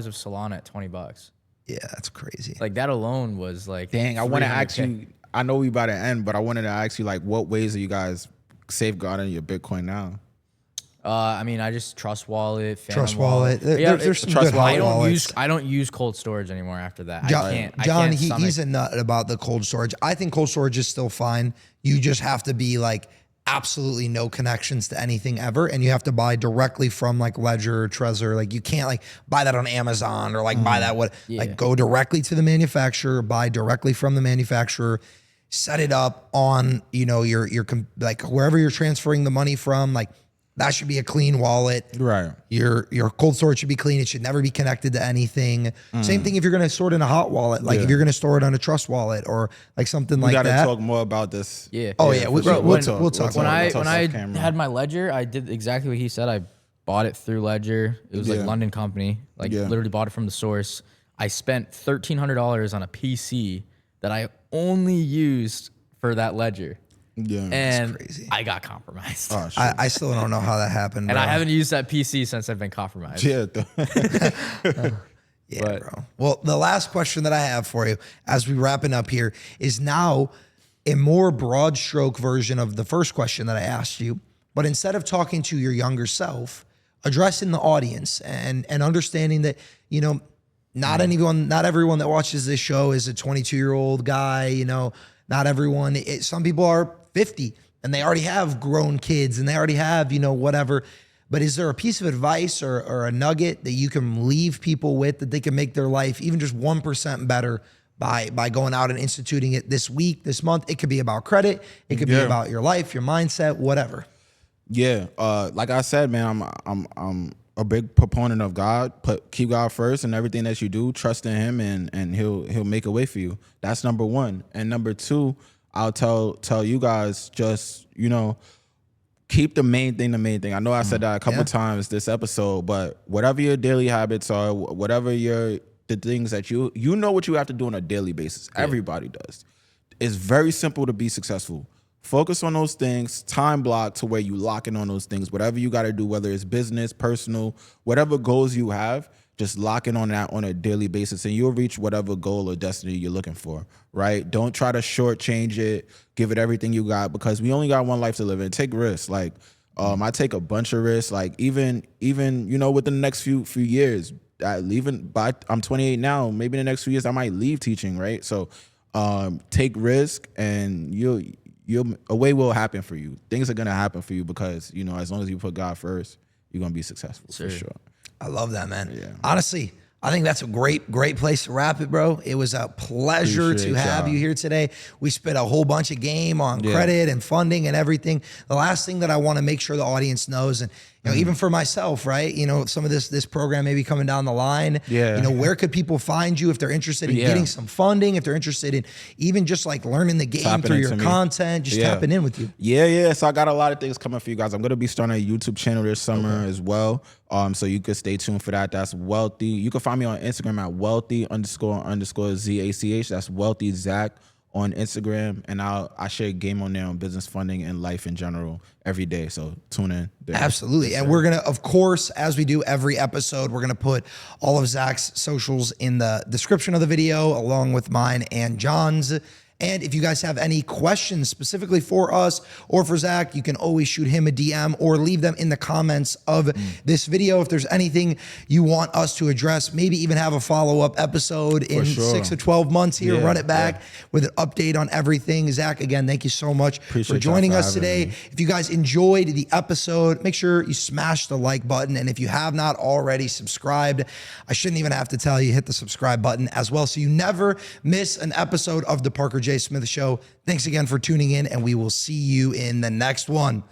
of Solana at $20. Yeah, that's crazy. Like that alone was like, dang. I want to ask you, I know we about to end, but I wanted to ask you, like, what ways are you guys safeguarding your Bitcoin now? I mean, I just Trust Wallet, Trust Wallet. There's some good wallets. I don't use cold storage anymore after that. John, he's a nut about the cold storage. I think cold storage is still fine. You just have to be like absolutely no connections to anything ever, and you have to buy directly from like Ledger or Trezor. Like you can't like buy that on Amazon or like buy that like go directly to the manufacturer, buy directly from the manufacturer, set it up on, you know, your like wherever you're transferring the money from, like that should be a clean wallet. Right. Your cold storage should be clean. It should never be connected to anything. Same thing if you're going to store it in a hot wallet, like if you're going to store it on a trust wallet or like something like that. We got to talk more about this. Yeah. Oh yeah. We'll talk. When I had my Ledger, I did exactly what he said. I bought it through Ledger. It was like London company. Like literally bought it from the source. I spent $1,300 on a PC that I only used for that Ledger. Yeah, and that's crazy. I got compromised. Oh, I still don't know how that happened, and bro. I haven't used that PC since I've been compromised. Yeah, bro. Well, the last question that I have for you as we wrapping up here is now a more broad stroke version of the first question that I asked you, but instead of talking to your younger self, addressing the audience and understanding that, you know, not everyone that watches this show is a 22-year-old guy, you know, not everyone, some people are 50 and they already have grown kids and they already have, you know, whatever. But is there a piece of advice or a nugget that you can leave people with that they can make their life even just 1% better by going out and instituting it this week, this month? It could be about credit. It could be about your life, your mindset, whatever. Yeah. Like I said, man, I'm a big proponent of God. Keep God first in everything that you do. Trust in Him, and He'll make a way for you. That's number one. And number two, I'll tell you guys, just, you know, keep the main thing the main thing. I know I said that a couple times this episode, but whatever your daily habits are, whatever the things that you know what you have to do on a daily basis. Everybody does. It's very simple to be successful. Focus on those things, time block to where you lock in on those things. Whatever you got to do, whether it's business, personal, whatever goals you have, just lock in on that on a daily basis and you'll reach whatever goal or destiny you're looking for, right? Don't try to shortchange it, give it everything you got, because we only got one life to live in. Take risks. Like, I take a bunch of risks, like even, you know, within the next few years, I'm 28 now, maybe in the next few years, I might leave teaching, right? So take risk and a way will happen for you. Things are going to happen for you because, you know, as long as you put God first, you're going to be successful for sure. I love that, man. Yeah. Honestly, I think that's a great place to wrap it, bro. It was a pleasure to have you here today. We spit a whole bunch of game on credit and funding and everything. The last thing that I want to make sure the audience knows, and you know, even for myself, right? You know, some of this program may be coming down the line. Yeah. You know, where could people find you if they're interested in getting some funding, if they're interested in even just like learning the game through your content, just tapping in with you? Yeah. So I got a lot of things coming for you guys. I'm going to be starting a YouTube channel this summer as well. So you could stay tuned for that. That's Wealthy. You can find me on Instagram at wealthy__ZACH. That's Wealthy Zach on Instagram, and I share game on there on business, funding, and life in general every day. So tune in there. Absolutely. And we're going to, of course, as we do every episode, we're going to put all of Zach's socials in the description of the video, along with mine and John's. And if you guys have any questions specifically for us or for Zach, you can always shoot him a DM or leave them in the comments of this video. If there's anything you want us to address, maybe even have a follow-up episode in 6 to 12 months here, run it back with an update on everything. Zach, again, thank you so much for joining us today. If you guys enjoyed the episode, make sure you smash the like button. And if you have not already subscribed, I shouldn't even have to tell you, hit the subscribe button as well so you never miss an episode of the Parker J. Smith Show. Thanks again for tuning in, and we will see you in the next one.